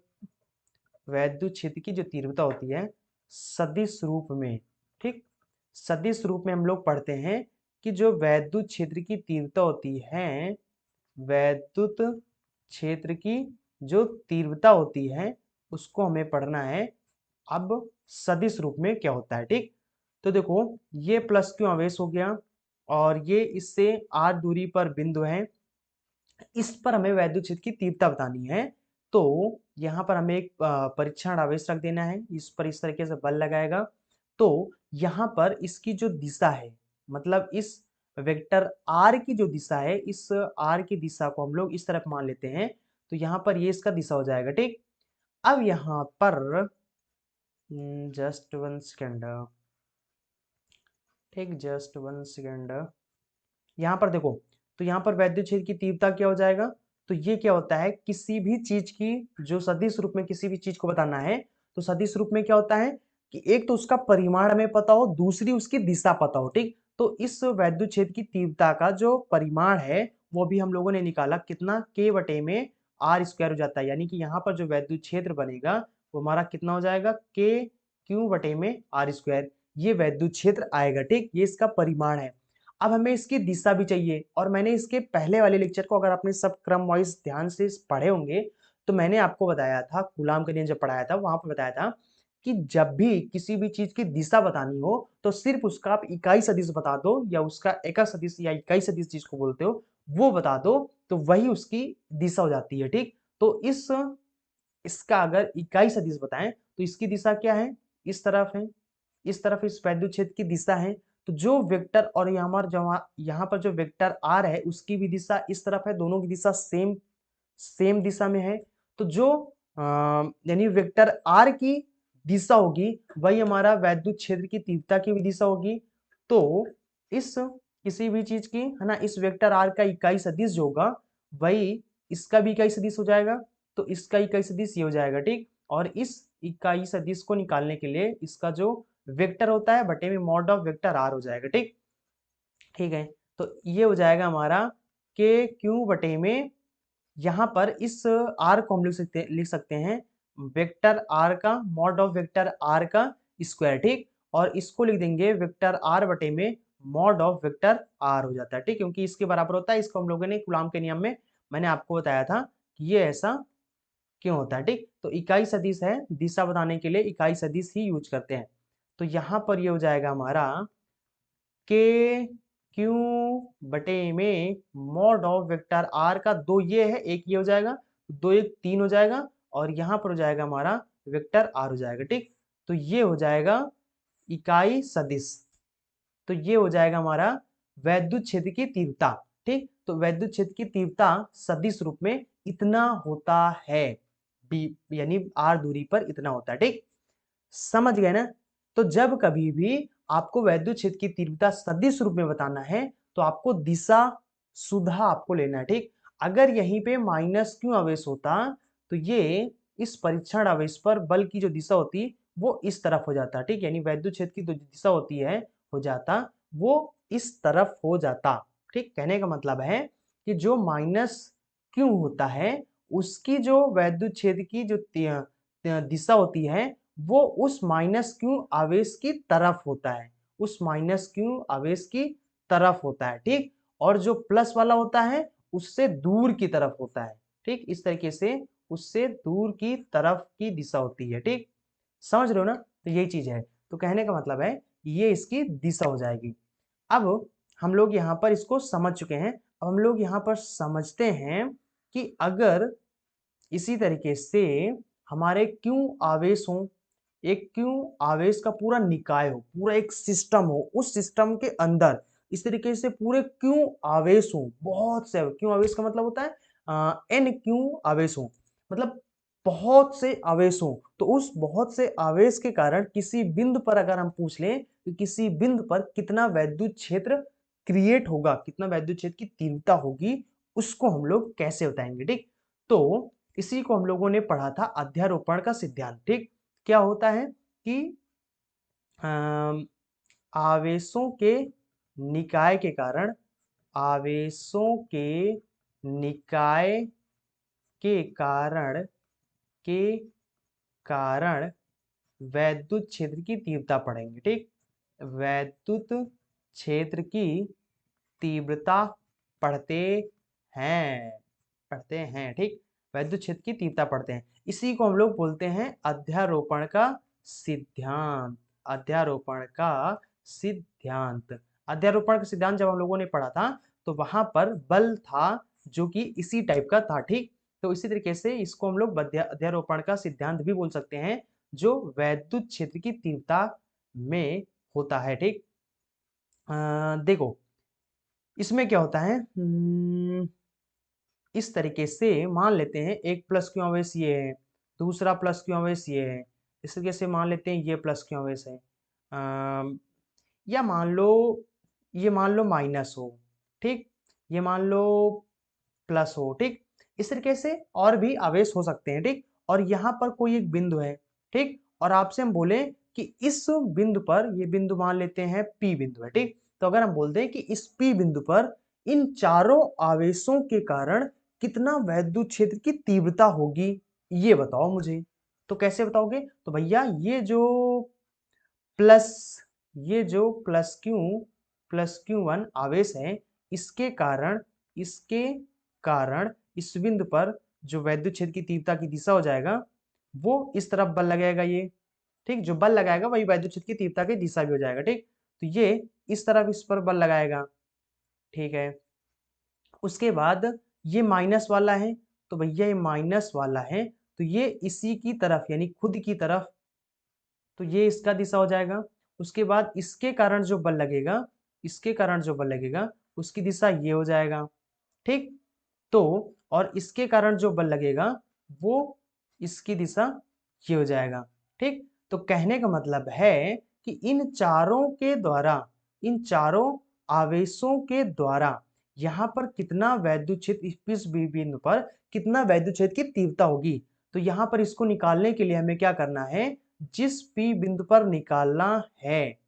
की जो तीव्रता होती है सदिश रूप में। ठीक, सदिश रूप में हम लोग पढ़ते हैं कि जो वैद्युत क्षेत्र की तीव्रता होती है, वैद्युत क्षेत्र की जो तीव्रता होती है उसको हमें पढ़ना है अब सदिश रूप में क्या होता है। ठीक, तो देखो ये प्लस क्यू आवेश हो गया और ये इससे r दूरी पर बिंदु है, इस पर हमें वैद्युत क्षेत्र की तीव्रता बतानी है। तो यहाँ पर हमें एक परीक्षण आवेश रख देना है, इस पर इस तरीके से बल लगाएगा। तो यहाँ पर इसकी जो दिशा है, मतलब इस वेक्टर r की जो दिशा है, इस r की दिशा को हम लोग इस तरफ मान लेते हैं। तो यहाँ पर ये इसका दिशा हो जाएगा। ठीक, अब यहाँ पर जस्ट वन सेकेंड। ठीक, जस्ट वन सेकेंड। यहाँ पर देखो, तो यहाँ पर वैद्युत क्षेत्र की तीव्रता क्या हो जाएगा? तो ये क्या होता है, किसी भी चीज की जो सदिश रूप में किसी भी चीज को बताना है, तो सदिश रूप में क्या होता है कि एक तो उसका परिमाण हमें पता हो, दूसरी उसकी दिशा पता हो। ठीक, तो इस वैद्युत क्षेत्र की तीव्रता का जो परिमाण है वो भी हम लोगों ने निकाला, कितना? k बटे में r स्क्वायर हो जाता है। यानी कि यहाँ पर जो वैद्युत क्षेत्र बनेगा वो हमारा कितना हो जाएगा? k q बटे में r स्क्वायर, ये वैद्युत क्षेत्र आएगा। ठीक, ये इसका परिमाण है। अब हमें इसकी दिशा भी चाहिए, और मैंने इसके पहले वाले लेक्चर को अगर आपने सब क्रम वाइज ध्यान से पढ़े होंगे तो मैंने आपको बताया था, कूलाम का नियम जब पढ़ाया था वहां पर बताया था कि जब भी किसी भी चीज की दिशा बतानी हो तो सिर्फ उसका आप इकाई सदिश बता दो, या उसका एका सदिश या इकाई सदिश जिसको बोलते हो वो बता दो, तो वही उसकी दिशा हो जाती है। ठीक, तो इसका अगर इकाई सदिश बताएं तो इसकी दिशा क्या है? इस तरफ है, इस तरफ इस वैद्युत क्षेत्र की दिशा है। तो जो वेक्टर और यहाँ पर जो वेक्टर आर है उसकी भी दिशा इस तरफ है, दोनों की दिशा सेम सेम दिशा में है। तो जो यानी वेक्टर आर की दिशा होगी वही हमारा वैद्युत क्षेत्र की तीव्रता की भी दिशा होगी। तो इस किसी भी चीज की है ना, इस वेक्टर आर का इकाई सदिश जो होगा वही इसका भी इकाई सदिश हो जाएगा। तो इसका इकाई सदिश ये हो जाएगा। ठीक, और इस इकाई सदिश को निकालने के लिए इसका जो वेक्टर होता है बटे में मॉड ऑफ वेक्टर आर हो जाएगा। ठीक ठीक है, तो ये हो जाएगा हमारा के क्यू बटे में, यहाँ पर इस आर को हम लिख सकते हैं वेक्टर आर का मॉड ऑफ वेक्टर आर का स्क्वायर। ठीक, और इसको लिख देंगे वेक्टर आर बटे में मॉड ऑफ वेक्टर आर हो जाता है। ठीक, क्योंकि इसके बराबर होता है। इसको हम लोगों ने कूलाम के नियम में मैंने आपको बताया था कि ये ऐसा क्यों होता है। ठीक, तो इकाई सदिश है, दिशा बताने के लिए इकाई सदिश ही यूज करते हैं। तो यहाँ पर ये हो जाएगा हमारा के क्यू बटे में मॉड ऑफ वेक्टर आर का, दो ये है एक ये हो जाएगा, दो एक तीन हो जाएगा, और यहाँ पर हो जाएगा हमारा वेक्टर आर हो जाएगा। ठीक, तो ये हो जाएगा इकाई सदिश। तो ये हो जाएगा हमारा वैद्युत क्षेत्र की तीव्रता। ठीक, तो वैद्युत क्षेत्र की तीव्रता सदिश रूप में इतना होता है, बी यानी आर दूरी पर इतना होता है। ठीक, समझ गए ना? तो जब कभी भी आपको वैद्युत क्षेत्र की तीव्रता सदिश रूप में बताना है तो आपको दिशा सुधा आपको लेना है। ठीक, अगर यहीं पे माइनस क्यों आवेश होता तो ये इस परीक्षण आवेश पर बल की जो दिशा होती वो इस तरफ हो जाता। ठीक, यानी वैद्युत क्षेत्र की जो दिशा होती है हो जाता वो इस तरफ हो जाता। ठीक, कहने का मतलब है कि जो माइनस क्यों होता है उसकी जो वैद्युत क्षेत्र की जो दिशा होती है वो उस माइनस क्यू आवेश की तरफ होता है, उस माइनस क्यू आवेश की तरफ होता है। ठीक, और जो प्लस वाला होता है उससे दूर की तरफ होता है। ठीक, इस तरीके से उससे दूर की तरफ की दिशा होती है। ठीक, समझ रहे हो ना? तो यही चीज है। तो कहने का मतलब है ये इसकी दिशा हो जाएगी। अब हम लोग यहाँ पर इसको समझ चुके हैं। अब हम लोग यहाँ पर समझते हैं कि अगर इसी तरीके से हमारे क्यों आवेश हो, एक क्यों आवेश का पूरा निकाय हो, पूरा एक सिस्टम हो, उस सिस्टम के अंदर इस तरीके से पूरे क्यों आवेश हो, बहुत से क्यों आवेश का मतलब होता है एन क्यों आवेश हो, मतलब बहुत से आवेश हो। तो उस बहुत से आवेश के कारण किसी बिंदु पर अगर हम पूछ लें कि किसी बिंदु पर कितना वैद्युत क्षेत्र क्रिएट होगा, कितना वैद्युत क्षेत्र की तीव्रता होगी, उसको हम लोग कैसे बताएंगे। ठीक, तो इसी को हम लोगों ने पढ़ा था अध्यारोपण का सिद्धांत। ठीक, क्या होता है कि अम, आवेशों के निकाय के कारण, आवेशों के निकाय के के कारण वैद्युत क्षेत्र की तीव्रता पढ़ेंगे। ठीक, वैद्युत क्षेत्र की तीव्रता पढ़ते हैं। ठीक, वैद्युत क्षेत्र की तीव्रता पढ़ते हैं, इसी को हम लोग बोलते हैं अध्यारोपण का सिद्धांत। अध्यारोपण का सिद्धांत, अध्यारोपण का सिद्धांत जब हम लोगों ने पढ़ा था तो वहां पर बल था जो कि इसी टाइप का था। ठीक, तो इसी तरीके से इसको हम लोग अध्यारोपण का सिद्धांत भी बोल सकते हैं, जो वैद्युत क्षेत्र की तीव्रता में होता है। ठीक, देखो इसमें क्या होता है, इस तरीके से मान लेते हैं एक प्लस क्यू आवेश ये है, दूसरा प्लस क्यू आवेश ये है, इस तरीके से मान लेते हैं ये प्लस क्यू आवेश है, या मान लो माइनस हो। ठीक, ये मान लो प्लस हो। ठीक, इस तरीके से और भी आवेश हो सकते हैं। ठीक, और यहाँ पर कोई एक बिंदु है। ठीक, और आपसे हम बोले कि इस बिंदु पर, ये बिंदु मान लेते हैं पी बिंदु है। ठीक, तो अगर हम बोलते हैं कि इस पी बिंदु पर इन चारों आवेशों के कारण कितना वैद्युत क्षेत्र की तीव्रता होगी, ये बताओ मुझे। तो कैसे बताओगे, तो भैया प्लस ये जो प्लस क्यू वन आवेश है, इसके कारण इस बिंदु पर जो वैद्युत क्षेत्र की तीव्रता की दिशा हो जाएगा वो इस तरफ बल लगाएगा ये। ठीक, जो बल लगाएगा वही वैद्युत क्षेत्र की तीव्रता की दिशा भी हो जाएगा। ठीक, तो ये इस तरफ इस पर बल लगाएगा। ठीक है, उसके बाद ये माइनस वाला है, तो भैया ये माइनस वाला है तो ये इसी की तरफ यानी खुद की तरफ, तो ये इसका दिशा हो जाएगा। उसके बाद इसके कारण जो बल लगेगा, उसकी दिशा ये हो जाएगा। ठीक, तो और इसके कारण जो बल लगेगा वो इसकी दिशा ये हो जाएगा। ठीक, तो कहने का मतलब है कि इन चारों आवेशों के द्वारा यहाँ पर कितना वैद्युत क्षेत्र, इस बिंदु पर कितना वैद्युत क्षेत्र की तीव्रता होगी। तो यहाँ पर इसको निकालने के लिए हमें क्या करना है, जिस P बिंदु पर निकालना है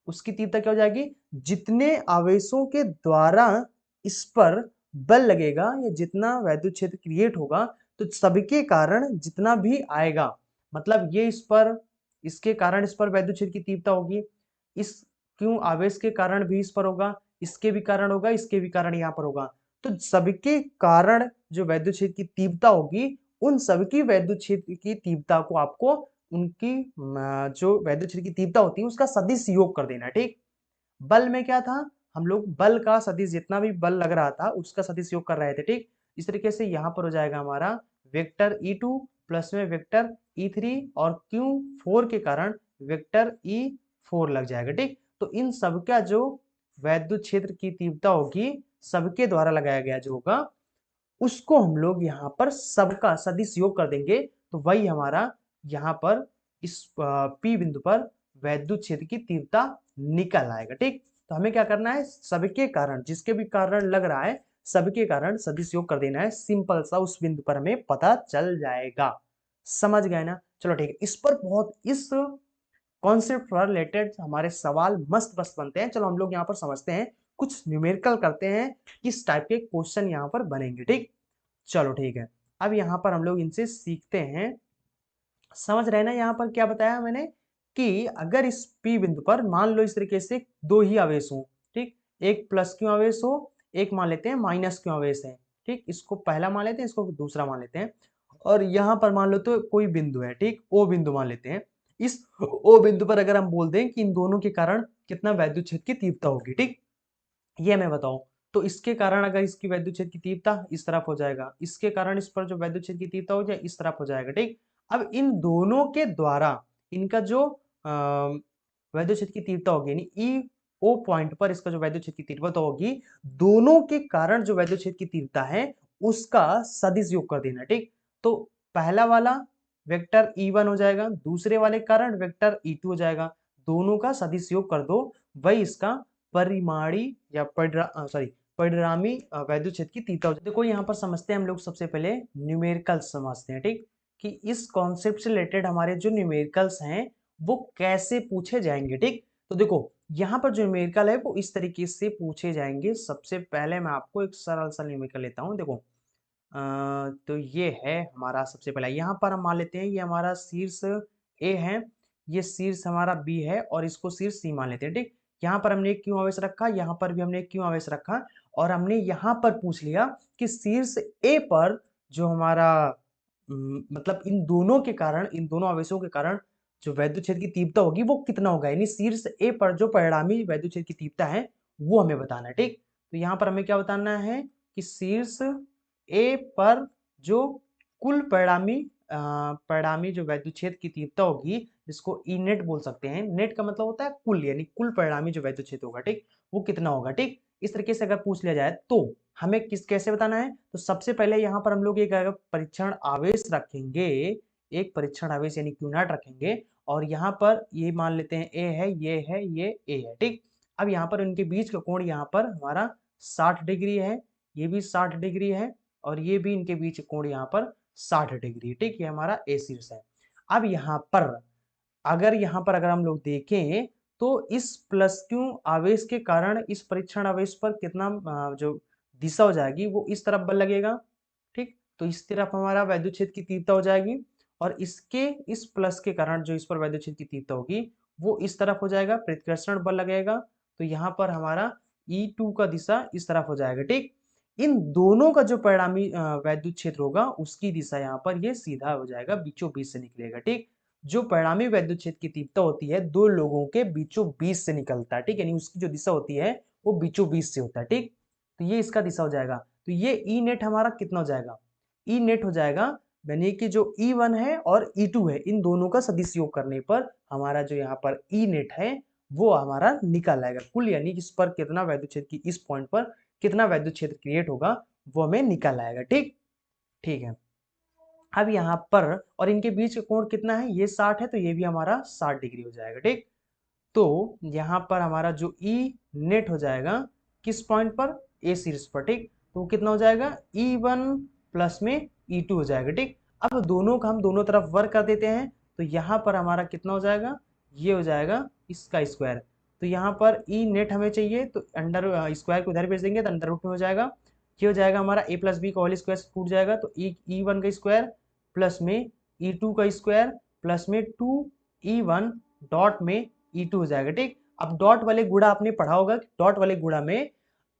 उसकी तीव्रता क्या हो जाएगी, जितने आवेशों के द्वारा इस पर बल लगेगा या जितना वैद्युत क्षेत्र क्रिएट होगा, तो सबके कारण जितना भी आएगा, मतलब ये इसके कारण इस पर वैद्युत क्षेत्र की तीव्रता होगी, इस क्यों आवेश के कारण भी इस पर होगा, इसके भी कारण होगा, इसके भी कारण यहाँ पर होगा। तो सबके कारण जो वैद्युत क्षेत्र की तीव्रता होगी, उन सबकी वैद्युत क्षेत्र की तीव्रता को आपको उनकी जो वैद्युत क्षेत्र की तीव्रता होती है उसका सदिश योग कर देना। ठीक, बल में क्या था, हम लोग बल का सदिश, जितना भी बल लग रहा था उसका सदिश योग कर रहे थे। ठीक, इस तरीके से यहाँ पर हो जाएगा हमारा वेक्टर E2 प्लस में वेक्टर E3 और Q4 के कारण वेक्टर E4 लग जाएगा। ठीक, तो इन सबका जो वैद्युत क्षेत्र की तीव्रता होगी सबके द्वारा लगाया गया जो होगा उसको हम लोग यहाँ पर सबका सदिश योग कर देंगे, तो वही हमारा यहाँ पर इस P बिंदु पर वैद्युत क्षेत्र की तीव्रता निकल आएगा। ठीक, तो हमें क्या करना है, सबके कारण, जिसके भी कारण लग रहा है सबके कारण सदिश योग कर देना है, सिंपल सा उस बिंदु पर हमें पता चल जाएगा। समझ गए ना, चलो ठीक है। इस कॉन्सेप्ट पर रिलेटेड हमारे सवाल मस्त मस्त बनते हैं। चलो हम लोग यहाँ पर समझते हैं, कुछ न्यूमेरिकल करते हैं, किस टाइप के क्वेश्चन यहाँ पर बनेंगे। ठीक, चलो ठीक है, अब यहाँ पर हम लोग इनसे सीखते हैं। समझ रहे ना, यहाँ पर क्या बताया मैंने कि अगर इस P बिंदु पर मान लो इस तरीके से दो ही आवेश हो। ठीक, एक प्लस क्यू आवेश हो, एक मान लेते हैं माइनस क्यू आवेश है। ठीक, इसको पहला मान लेते हैं, इसको दूसरा मान लेते हैं, और यहाँ पर मान लो तो कोई बिंदु है। ठीक, O बिंदु मान लेते हैं। इस O बिंदु पर अगर हम बोल दें कि इन दोनों के कारण कितना वैद्युत क्षेत्र की तीव्रता होगी, ठीक, ये मैं बताऊं, तो इसके कारण अगर इसकी वैद्युत क्षेत्र की तीव्रता इस तरफ हो जाएगा, इसके कारण इस पर जो वैद्युत क्षेत्र की तीव्रता हो जाए इस तरफ हो जाएगा। ठीक, अब इन दोनों के द्वारा इनका जो वैद्युत क्षेत्र की तीव्रता होगी यानी ई ओ पॉइंट पर इसका जो वैद्युत क्षेत्र की तीव्रता होगी, दोनों के कारण जो वैद्युत क्षेत्र की तीव्रता है उसका सदिश योग कर देना। ठीक, तो पहला वाला वेक्टर E1 हो जाएगा, दूसरे वाले कारण वेक्टर E2 हो जाएगा, दोनों का सदिश योग कर दो, वही इसका परिमाणी या परिणामी वैद्युत क्षेत्र की तीव्रता। देखो यहाँ पर समझते हैं हम लोग सबसे पहले न्यूमेरिकल समझते हैं, ठीक, कि इस कॉन्सेप्ट से रिलेटेड हमारे जो न्यूमेरिकल्स हैं वो कैसे पूछे जाएंगे, ठीक। तो देखो यहाँ पर जो न्यूमेरिकल है वो इस तरीके से पूछे जाएंगे। सबसे पहले मैं आपको एक सरल सा न्यूमेरिकल लेता हूँ। देखो तो ये है हमारा सबसे पहला, यहाँ पर हम मान लेते हैं ये हमारा शीर्ष ए है, ये शीर्ष हमारा बी है और इसको शीर्ष सी मान लेते हैं, ठीक। यहाँ पर हमने एक क्यों आवेश रखा, यहाँ पर भी हमने एक क्यों आवेश रखा और हमने यहाँ पर पूछ लिया कि शीर्ष ए पर जो हमारा मतलब इन दोनों के कारण, इन दोनों आवेशों के कारण जो वैद्युत क्षेत्र की तीव्रता होगी वो कितना होगा, यानी शीर्ष ए पर जो परिणामी वैद्युत क्षेत्र की तीव्रता है वो हमें बताना है, ठीक। तो यहाँ पर हमें क्या बताना है कि शीर्ष ए पर जो कुल परिणामी जो वैद्युत क्षेत्र की तीव्रता होगी, जिसको ई नेट बोल सकते हैं, नेट का मतलब होता है कुल, यानी कुल परिणामी जो वैद्युत क्षेत्र होगा, ठीक, वो कितना होगा, ठीक। इस तरीके से अगर पूछ लिया जाए तो हमें कैसे बताना है। तो सबसे पहले यहाँ पर हम लोग एक परीक्षण आवेश रखेंगे, एक परीक्षण आवेश यानी क्यू नॉट रखेंगे और यहाँ पर ये मान लेते हैं ए है, ये है, ये ए है, ठीक। अब यहाँ पर इनके बीच का कोण यहाँ पर हमारा 60 डिग्री है, ये भी 60 डिग्री है और ये भी इनके बीच कोण यहाँ पर 60 डिग्री, ठीक। ये हमारा ए शीर्ष है। अब यहाँ पर अगर हम लोग देखें तो इस प्लस क्यू आवेश के कारण इस परीक्षण आवेश पर कितना जो दिशा हो जाएगी वो इस तरफ बल लगेगा, ठीक। तो इस तरफ हमारा वैद्युत क्षेत्र की तीव्रता हो जाएगी और इसके इस प्लस के कारण जो इस पर वैद्युत क्षेत्र की तीव्रता होगी वो इस तरफ हो जाएगा, प्रतिकर्षण बल लगेगा। तो यहाँ पर हमारा E2 का दिशा इस तरफ हो जाएगा, ठीक। इन दोनों का जो परिणामी वैद्युत क्षेत्र होगा उसकी दिशा यहाँ पर ये सीधा हो जाएगा, बीचों बीच से निकलेगा, ठीक। जो परिणामी वैद्युत क्षेत्र की तीव्रता होती है दो लोगों के बीचों बीच से निकलता है, ठीक, यानी उसकी जो दिशा होती है वो बीचों बीच से होता है, ठीक। तो ये इसका दिशा हो जाएगा। तो ये ई नेट हमारा कितना हो जाएगा, ई नेट हो जाएगा, यानी कि जो E1 है और E2 है इन दोनों का सदिश योग करने पर हमारा जो यहाँ पर ई नेट है वो हमारा निकल आएगा कुल, यानी इस पर कितना वैद्युत क्षेत्र की इस पॉइंट पर कितना वैद्युत क्षेत्र क्रिएट होगा वो हमें निकल आएगा, ठीक। ठीक है। अब यहाँ पर और इनके बीच का कोण कितना है, ये 60 है तो ये भी हमारा 60 डिग्री हो जाएगा, ठीक। तो यहाँ पर हमारा जो ई नेट हो जाएगा किस पॉइंट पर, ए शीर्ष पर, ठीक। तो वो कितना हो जाएगा E1 प्लस में E2 हो जाएगा, ठीक। अब दोनों का हम दोनों तरफ वर्क कर देते हैं तो यहाँ पर हमारा कितना हो जाएगा, ये हो जाएगा इसका स्क्वायर। तो यहाँ पर ई नेट हमें चाहिए तो अंडर स्क्वायर को इधर भेज देंगे तो अंडर रूट में हो जाएगा, ये हो जाएगा हमारा a प्लस बी का होल स्क्वायर टूट जाएगा तो E1 का स्क्वायर प्लस में E2 का स्क्वायर प्लस में 2E1 डॉट में E2 हो जाएगा, ठीक। अब डॉट वाले गुणा आपने पढ़ा होगा कि डॉट वाले गुणा में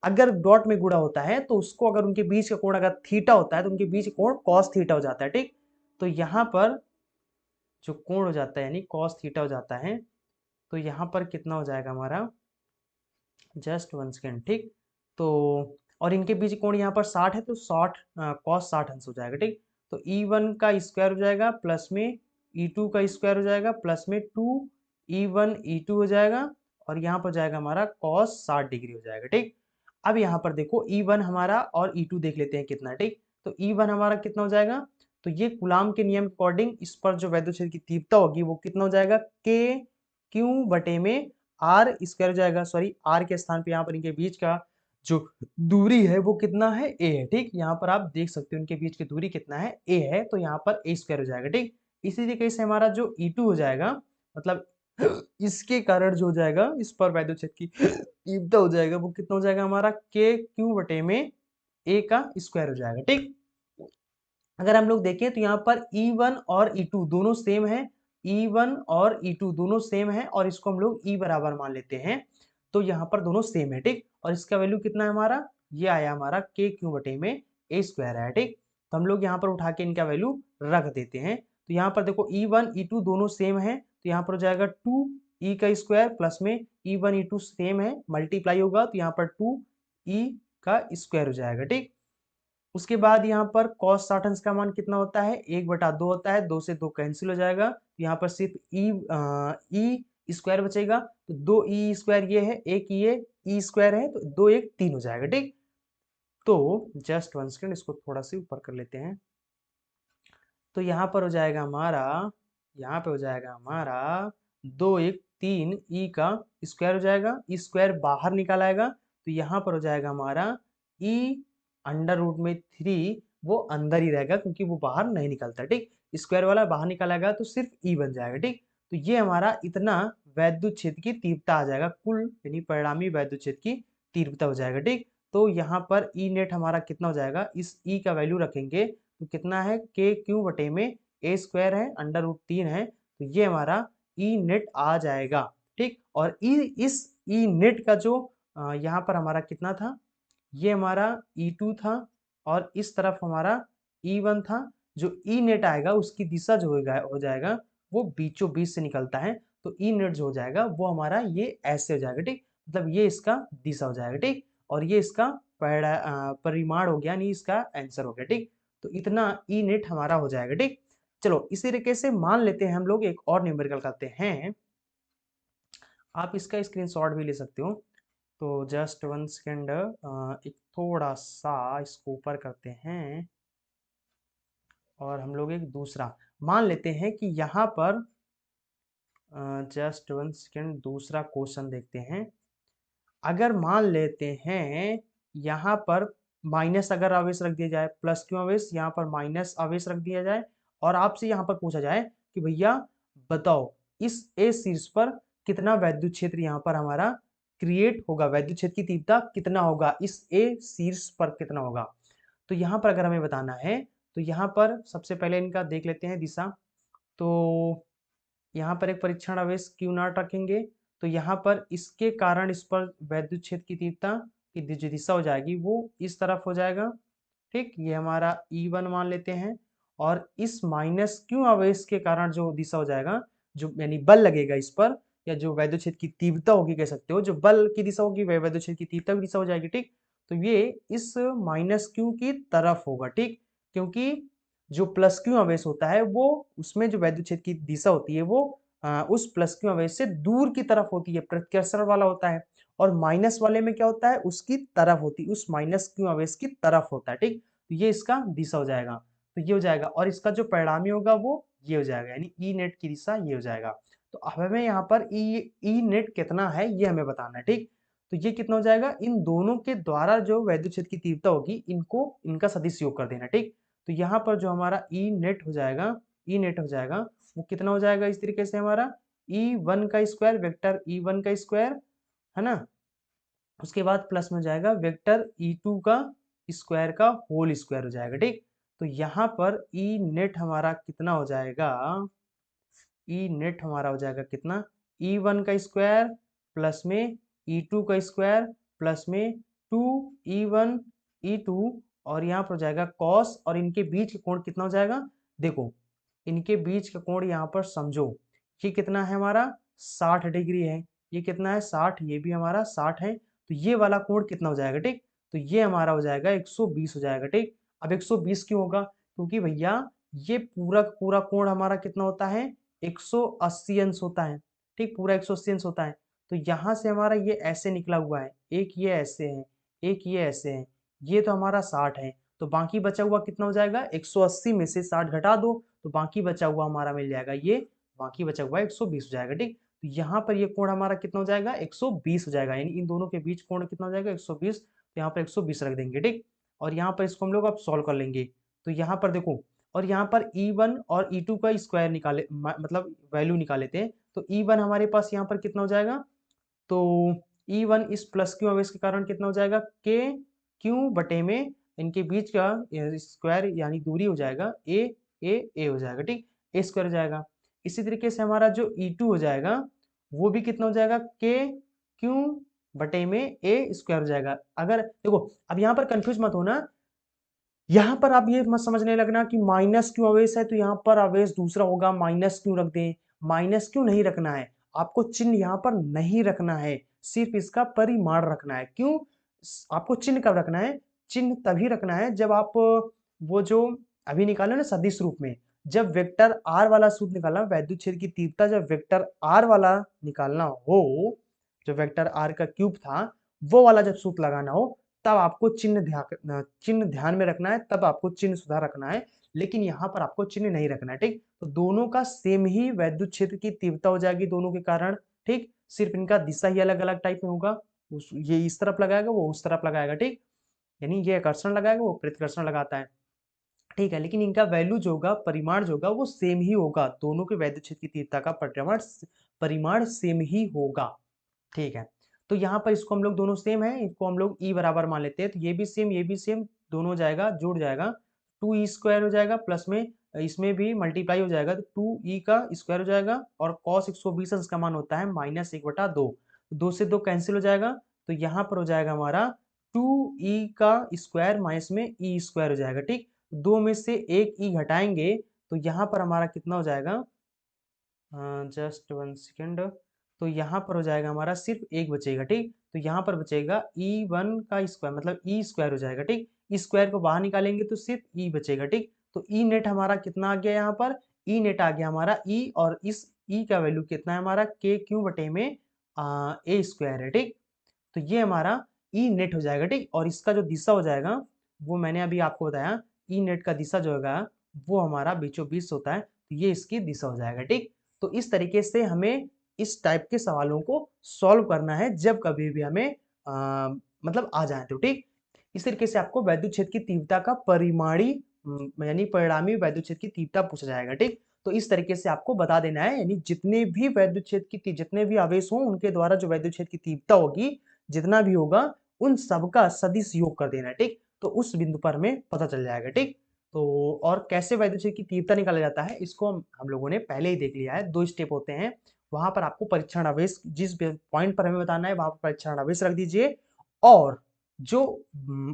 अगर डॉट में गुणा होता है तो उसको अगर उनके बीच का कोण अगर थीटा होता है तो उनके बीच कोण कॉस थीटा हो जाता है, ठीक। तो यहाँ पर जो कोण हो जाता है यानी कॉस थीटा हो जाता है तो यहाँ पर कितना हो जाएगा हमारा, जस्ट 1 सेकेंड, ठीक। तो और इनके बीच कोण यहाँ पर 60 है तो 60 कॉस 60 अंश हो जाएगा, ठीक। तो E1 का स्क्वायर हो जाएगा प्लस में E2 का स्क्वायर हो जाएगा प्लस में 2E1 E2 हो जाएगा और यहाँ पर जाएगा हमारा कॉस 60 डिग्री हो जाएगा, ठीक। अब यहाँ पर देखो E1 हमारा और E2 देख लेते हैं कितना, ठीक। तो E1 हमारा कितना हो जाएगा, तो ये कूलाम के नियम के अकॉर्डिंग इस पर जो वैद्युत क्षेत्र की तीव्रता होगी वो कितना हो जाएगा, K Q बटे में R स्क्वायर हो जाएगा, सॉरी R के स्थान पे यहाँ पर इनके बीच का जो दूरी है वो कितना है, A है, ठीक। यहाँ पर आप देख सकते हो इनके बीच की दूरी कितना है, A है, तो यहाँ पर A स्क्वायर हो जाएगा, ठीक। इसी तरीके से हमारा जो E2 हो जाएगा मतलब इसके कारण जो हो जाएगा इस पर वैद्युत क्षेत्र की तीव्रता हो जाएगा वो कितना हो जाएगा हमारा के क्यू बटे में ए का स्क्वायर हो जाएगा, ठीक। अगर हम लोग देखें तो यहाँ पर E1 और E2 दोनों सेम है, E1 और E2 दोनों सेम है और इसको हम लोग E बराबर मान लेते हैं तो यहाँ पर दोनों सेम है, ठीक। और इसका वैल्यू कितना है हमारा, ये आया हमारा के क्यू बटे में ए स्क्वायर है, ठीक। तो हम लोग यहाँ पर उठा के इनका वैल्यू रख देते हैं तो यहाँ पर देखो E1 E2 दोनों सेम है तो यहाँ पर हो जाएगा 2E का स्क्वायर प्लस में E1 E2 सेम है मल्टीप्लाई होगा तो यहाँ पर 2E का स्क्वायर हो जाएगा, ठीक। उसके बाद यहाँ पर cos 60 अंश का मान कितना होता है, 1/2 होता है, 2 से 2 कैंसिल हो जाएगा तो यहाँ पर सिर्फ ई स्क्वायर बचेगा तो 2E स्क्वायर ये है, एक ये ई स्क्वायर है तो 2 1 3 हो जाएगा, ठीक। तो जस्ट 1 सेकेंड इसको थोड़ा सा ऊपर कर लेते हैं तो यहाँ पर हो जाएगा हमारा, यहाँ पे हो जाएगा हमारा 2 1 3 ई का स्क्वायर हो जाएगा, ई स्क्वायर बाहर निकाल आएगा तो यहाँ पर हो जाएगा हमारा ई अंडर रूट में 3 वो अंदर ही रहेगा क्योंकि वो बाहर नहीं निकलता, ठीक। स्क्वायर वाला बाहर निकालेगा तो सिर्फ ई बन जाएगा, ठीक। तो ये हमारा इतना वैद्युत क्षेत्र की तीव्रता आ जाएगा, कुल यानी परिणामी वैद्युत क्षेत्र की तीव्रता हो जाएगा, ठीक। तो यहाँ पर ई नेट हमारा कितना हो जाएगा, इस ई का वैल्यू रखेंगे तो कितना है, के क्यू बटे में ए स्क्वायर है, अंडर रूट 3 है, तो ये हमारा ई नेट आ जाएगा, ठीक। और इस ई नेट का जो यहाँ पर हमारा कितना था, ये हमारा E2 था और इस तरफ हमारा E1 था। जो E नेट आएगा उसकी दिशा जो हो जाएगा वो बीचों बीच से निकलता है, तो E नेट जो हो जाएगा वो हमारा ये ऐसे हो जाएगा, ठीक। मतलब ये इसका दिशा हो जाएगा, ठीक। और ये इसका परिमाण हो गया, यानी इसका आंसर हो गया, ठीक। तो इतना E नेट हमारा हो जाएगा, ठीक। चलो इसी तरीके से मान लेते हैं हम लोग एक और न्यूमेरिकल करते हैं। आप इसका स्क्रीनशॉट भी ले सकते हो। तो जस्ट 1 सेकेंड, एक थोड़ा सा इसको ऊपर करते हैं और हम लोग एक दूसरा मान लेते हैं कि यहाँ पर जस्ट 1 सेकेंड दूसरा क्वेश्चन देखते हैं। अगर मान लेते हैं यहाँ पर माइनस अगर आवेश रख दिया जाए, प्लस क्यों आवेश, यहाँ पर माइनस आवेश रख दिया जाए और आपसे यहाँ पर पूछा जाए कि भैया बताओ इस ए शीर्ष पर कितना वैद्युत क्षेत्र यहाँ पर हमारा क्रिएट होगा, वैद्युत क्षेत्र की तीव्रता कितना होगा, इस ए शीर्ष पर कितना होगा। तो यहाँ पर अगर हमें बताना है तो यहाँ पर सबसे पहले इनका देख लेते हैं दिशा। तो यहाँ पर एक परीक्षण आवेश क्यू नॉट रखेंगे, तो यहाँ पर इसके कारण इस पर वैद्युत क्षेत्र की तीव्रता की जो दिशा हो जाएगी वो इस तरफ हो जाएगा, ठीक। ये हमारा E1 मान लेते हैं और इस माइनस क्यू आवेश के कारण जो दिशा हो जाएगा, जो यानी बल लगेगा इस पर, या जो वैद्युत क्षेत्र की तीव्रता होगी कह सकते हो, जो बल की दिशा होगी वह वैद्युत क्षेत्र की तीव्रता की दिशा हो जाएगी, ठीक। तो ये इस माइनस क्यू की तरफ होगा, ठीक। क्योंकि जो प्लस क्यू आवेश होता है वो उसमें जो वैद्युत क्षेत्र की दिशा होती है वो उस प्लस क्यू आवेश से दूर की तरफ होती है, प्रत्यावर्तन वाला होता है। और माइनस वाले में क्या होता है, उसकी तरफ होती है, उस माइनस क्यू आवेश की तरफ होता है, ठीक। तो ये इसका दिशा हो जाएगा, तो ये हो जाएगा और इसका जो परिणामी होगा वो ये हो जाएगा, यानी ई नेट की दिशा ये हो जाएगा। तो अब हमें यहाँ पर ई नेट कितना है ये हमें बताना है, ठीक। तो ये कितना हो जाएगा, इन दोनों के द्वारा जो वैद्युत क्षेत्र की तीव्रता होगी इनको इनका सदिश योग कर देना, ठीक। तो यहाँ पर जो हमारा ई नेट हो जाएगा, ई नेट हो जाएगा वो कितना हो जाएगा, इस तरीके से हमारा E1 का स्क्वायर, वेक्टर E1 का स्क्वायर है ना, उसके बाद प्लस में जाएगा वेक्टर E2 का स्क्वायर का होल स्क्वायर हो जाएगा, ठीक। तो यहाँ पर ई नेट हमारा कितना हो जाएगा, ई नेट हमारा हो जाएगा कितना, E1 का स्क्वायर प्लस में E2 का स्क्वायर प्लस में 2E1 E2 और यहाँ पर हो जाएगा कॉस, और इनके बीच का कोण कितना हो जाएगा, देखो इनके बीच का कोण यहाँ पर समझो, ये कितना है हमारा 60 डिग्री है, ये कितना है 60, ये भी हमारा 60 है, तो ये वाला कोण कितना हो जाएगा, ठीक। तो ये हमारा हो जाएगा 120 हो जाएगा, ठीक। अब 120 क्यों होगा, क्योंकि भैया ये पूरा पूरा कोण हमारा कितना होता है 180 अंश होता है, ठीक, पूरा 180 अंश होता है। तो यहाँ से हमारा ये ऐसे निकला हुआ है, एक ये ऐसे है, एक ये ऐसे है, ये तो हमारा 60 है, तो बाकी बचा हुआ कितना हो जाएगा, 180 में से 60 घटा दो तो बाकी बचा हुआ हमारा मिल जाएगा, ये बाकी बचा हुआ 120 हो जाएगा, ठीक। तो यहाँ पर ये कोण हमारा कितना हो जाएगा 120 हो जाएगा, यानी इन दोनों के बीच कोण कितना हो जाएगा 120, तो यहाँ पर 120 रख देंगे, ठीक। और यहाँ पर इसको हम लोग अब सॉल्व कर लेंगे। तो यहाँ पर देखो, और यहाँ पर E1 और E2 का स्क्वायर निकाले मतलब वैल्यू निकाल लेते हैं। तो E1 हमारे पास यहाँ पर कितना हो जाएगा, तो E1 इस प्लस क्यू आवेश के कारण कितना हो जाएगा, के क्यू बटे में इनके बीच का स्क्वायर यानी दूरी हो जाएगा ए हो जाएगा, ठीक, ए स्क्वायर हो जाएगा। इसी तरीके से हमारा जो E2 हो जाएगा वो भी कितना हो जाएगा, के क्यू बटे में ए स्क्वायर हो जाएगा। अगर देखो अब यहाँ पर कंफ्यूज मत होना, यहाँ पर आप ये मत समझने लगना कि माइनस क्यों आवेश है तो यहाँ पर आवेश दूसरा होगा, माइनस क्यों रख दें, माइनस क्यों नहीं रखना है, आपको चिन्ह यहाँ पर नहीं रखना है, सिर्फ इसका परिमाण रखना है। क्यों आपको चिन्ह कब रखना है, चिन्ह तभी रखना है जब आप वो जो अभी निकाले ना सदिश रूप में, जब वेक्टर आर वाला सूत्र निकालना, वैद्युत क्षेत्र की तीव्रता जब वेक्टर आर वाला निकालना हो, जो वेक्टर आर का क्यूब था वो वाला जब सूत्र लगाना हो, तब आपको चिन्ह ध्यान में रखना है, तब आपको चिन्ह सुधार रखना है, लेकिन यहाँ पर आपको चिन्ह नहीं रखना है, ठीक। तो दोनों का सेम ही वैद्युत क्षेत्र की तीव्रता हो जाएगी दोनों के कारण, ठीक, सिर्फ इनका दिशा ही अलग अलग टाइप में होगा, ये इस तरफ लगाएगा वो उस तरफ लगाएगा, ठीक। यानी ये आकर्षण लगाएगा, वो प्रतिकर्षण लगाता है, ठीक है। लेकिन इनका वैल्यू जो होगा, परिमाण जो होगा वो सेम ही होगा, दोनों के वैद्युत क्षेत्र की तीव्रता का परिमाण सेम ही होगा, ठीक है। तो यहाँ पर इसको हम लोग दोनों सेम है, इनको हम लोग ई बराबर मान लेते हैं, तो ये भी सेम, ये भी सेम, दोनों हो जाएगा, जुड़ जाएगा, 2e² हो जाएगा, प्लस में इसमें भी मल्टीप्लाई हो जाएगा, तो 2e का स्क्वायर हो जाएगा, और cos 120 अंश का मान होता है -1/2, 2 से 2 कैंसिल हो जाएगा, तो यहाँ पर हो जाएगा हमारा 2e का स्क्वायर माइनस में e² हो जाएगा, ठीक। दो में से एक ई घटाएंगे तो यहाँ पर हमारा कितना हो जाएगा, जस्ट 1 सेकेंड, तो यहाँ पर हो जाएगा हमारा सिर्फ एक बचेगा, ठीक। तो यहाँ पर बचेगा e1 का स्क्वायर, मतलब e² हो जाएगा, ठीक। स्क्वायर को बाहर निकालेंगे तो सिर्फ e बचेगा, ठीक। तो ई नेट हमारा कितना आ गया, यहाँ पर ई नेट आ गया हमारा e, और इस e का वैल्यू कितना है हमारा k³ a² है, ठीक। तो ये हमारा ई नेट हो जाएगा, ठीक। और इसका जो दिशा हो जाएगा वो मैंने अभी आपको बताया, ई नेट का दिशा जो होगा वो हमारा बीचों बीच होता है, तो ये इसकी दिशा हो जाएगा, ठीक। तो इस तरीके से हमें इस टाइप के सवालों को सॉल्व करना है जब कभी भी हमें मतलब आ जाए तो, ठीक। इस तरीके से आपको वैद्युत क्षेत्र की तीव्रता का यानी परिणामी वैद्युत क्षेत्र की तीव्रता पूछा जाएगा, ठीक। तो इस तरीके से आपको बता देना है, यानी जितने भी वैद्युत क्षेत्र की जितने भी आवेश हों उनके द्वारा जो वैद्युत क्षेत्र की तीव्रता होगी, जितना भी होगा उन सबका सदिश योग कर देना है, ठीक। तो उस बिंदु पर हमें पता चल जाएगा, ठीक। तो और कैसे वैद्युत क्षेत्र की तीव्रता निकाला जाता है इसको हम लोगों ने पहले ही देख लिया है, 2 स्टेप होते हैं। वहां पर आपको परीक्षण आवेश जिस पॉइंट पर हमें बताना है वहां पर परीक्षण आवेश रख दीजिए, और जो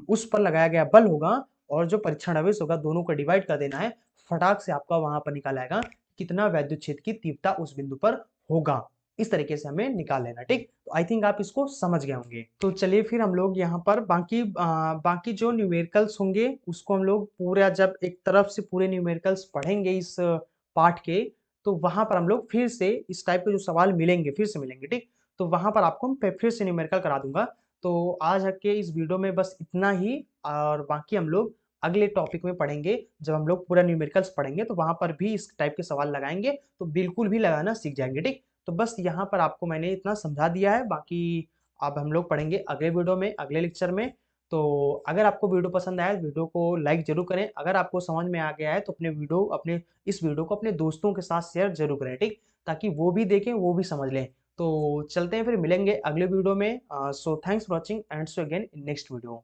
उस पर लगाया गया बल होगा और जो परीक्षण आवेश होगा दोनों को डिवाइड कर देना है, फटाक से आपका वहां पर निकाल आएगा कितना वैद्युत क्षेत्र की तीव्रता उस बिंदु पर होगा। इस तरीके से हमें निकाल लेना, ठीक। तो आई थिंक आप इसको समझ गए होंगे। तो चलिए फिर हम लोग यहाँ पर बाकी जो न्यूमेरिकल्स होंगे उसको हम लोग पूरा जब एक तरफ से पूरे न्यूमेरिकल्स पढ़ेंगे इस पार्ट के, तो वहां पर हम लोग फिर से इस टाइप के जो सवाल मिलेंगे फिर से मिलेंगे, ठीक। तो वहां पर आपको फिर से न्यूमेरिकल करा दूंगा। तो आज के इस वीडियो में बस इतना ही, और बाकी हम लोग अगले टॉपिक में पढ़ेंगे, जब हम लोग पूरा न्यूमेरिकल्स पढ़ेंगे तो वहां पर भी इस टाइप के सवाल लगाएंगे, तो बिल्कुल भी लगाना सीख जाएंगे, ठीक। तो बस यहाँ पर आपको मैंने इतना समझा दिया है, बाकी अब हम लोग पढ़ेंगे अगले वीडियो में, अगले लेक्चर में। तो अगर आपको वीडियो पसंद आया तो वीडियो को लाइक जरूर करें, अगर आपको समझ में आ गया है तो इस वीडियो को अपने दोस्तों के साथ शेयर जरूर करें, ठीक, ताकि वो भी देखें, वो भी समझ लें। तो चलते हैं, फिर मिलेंगे अगले वीडियो में। So thanks for watching and so again in next video.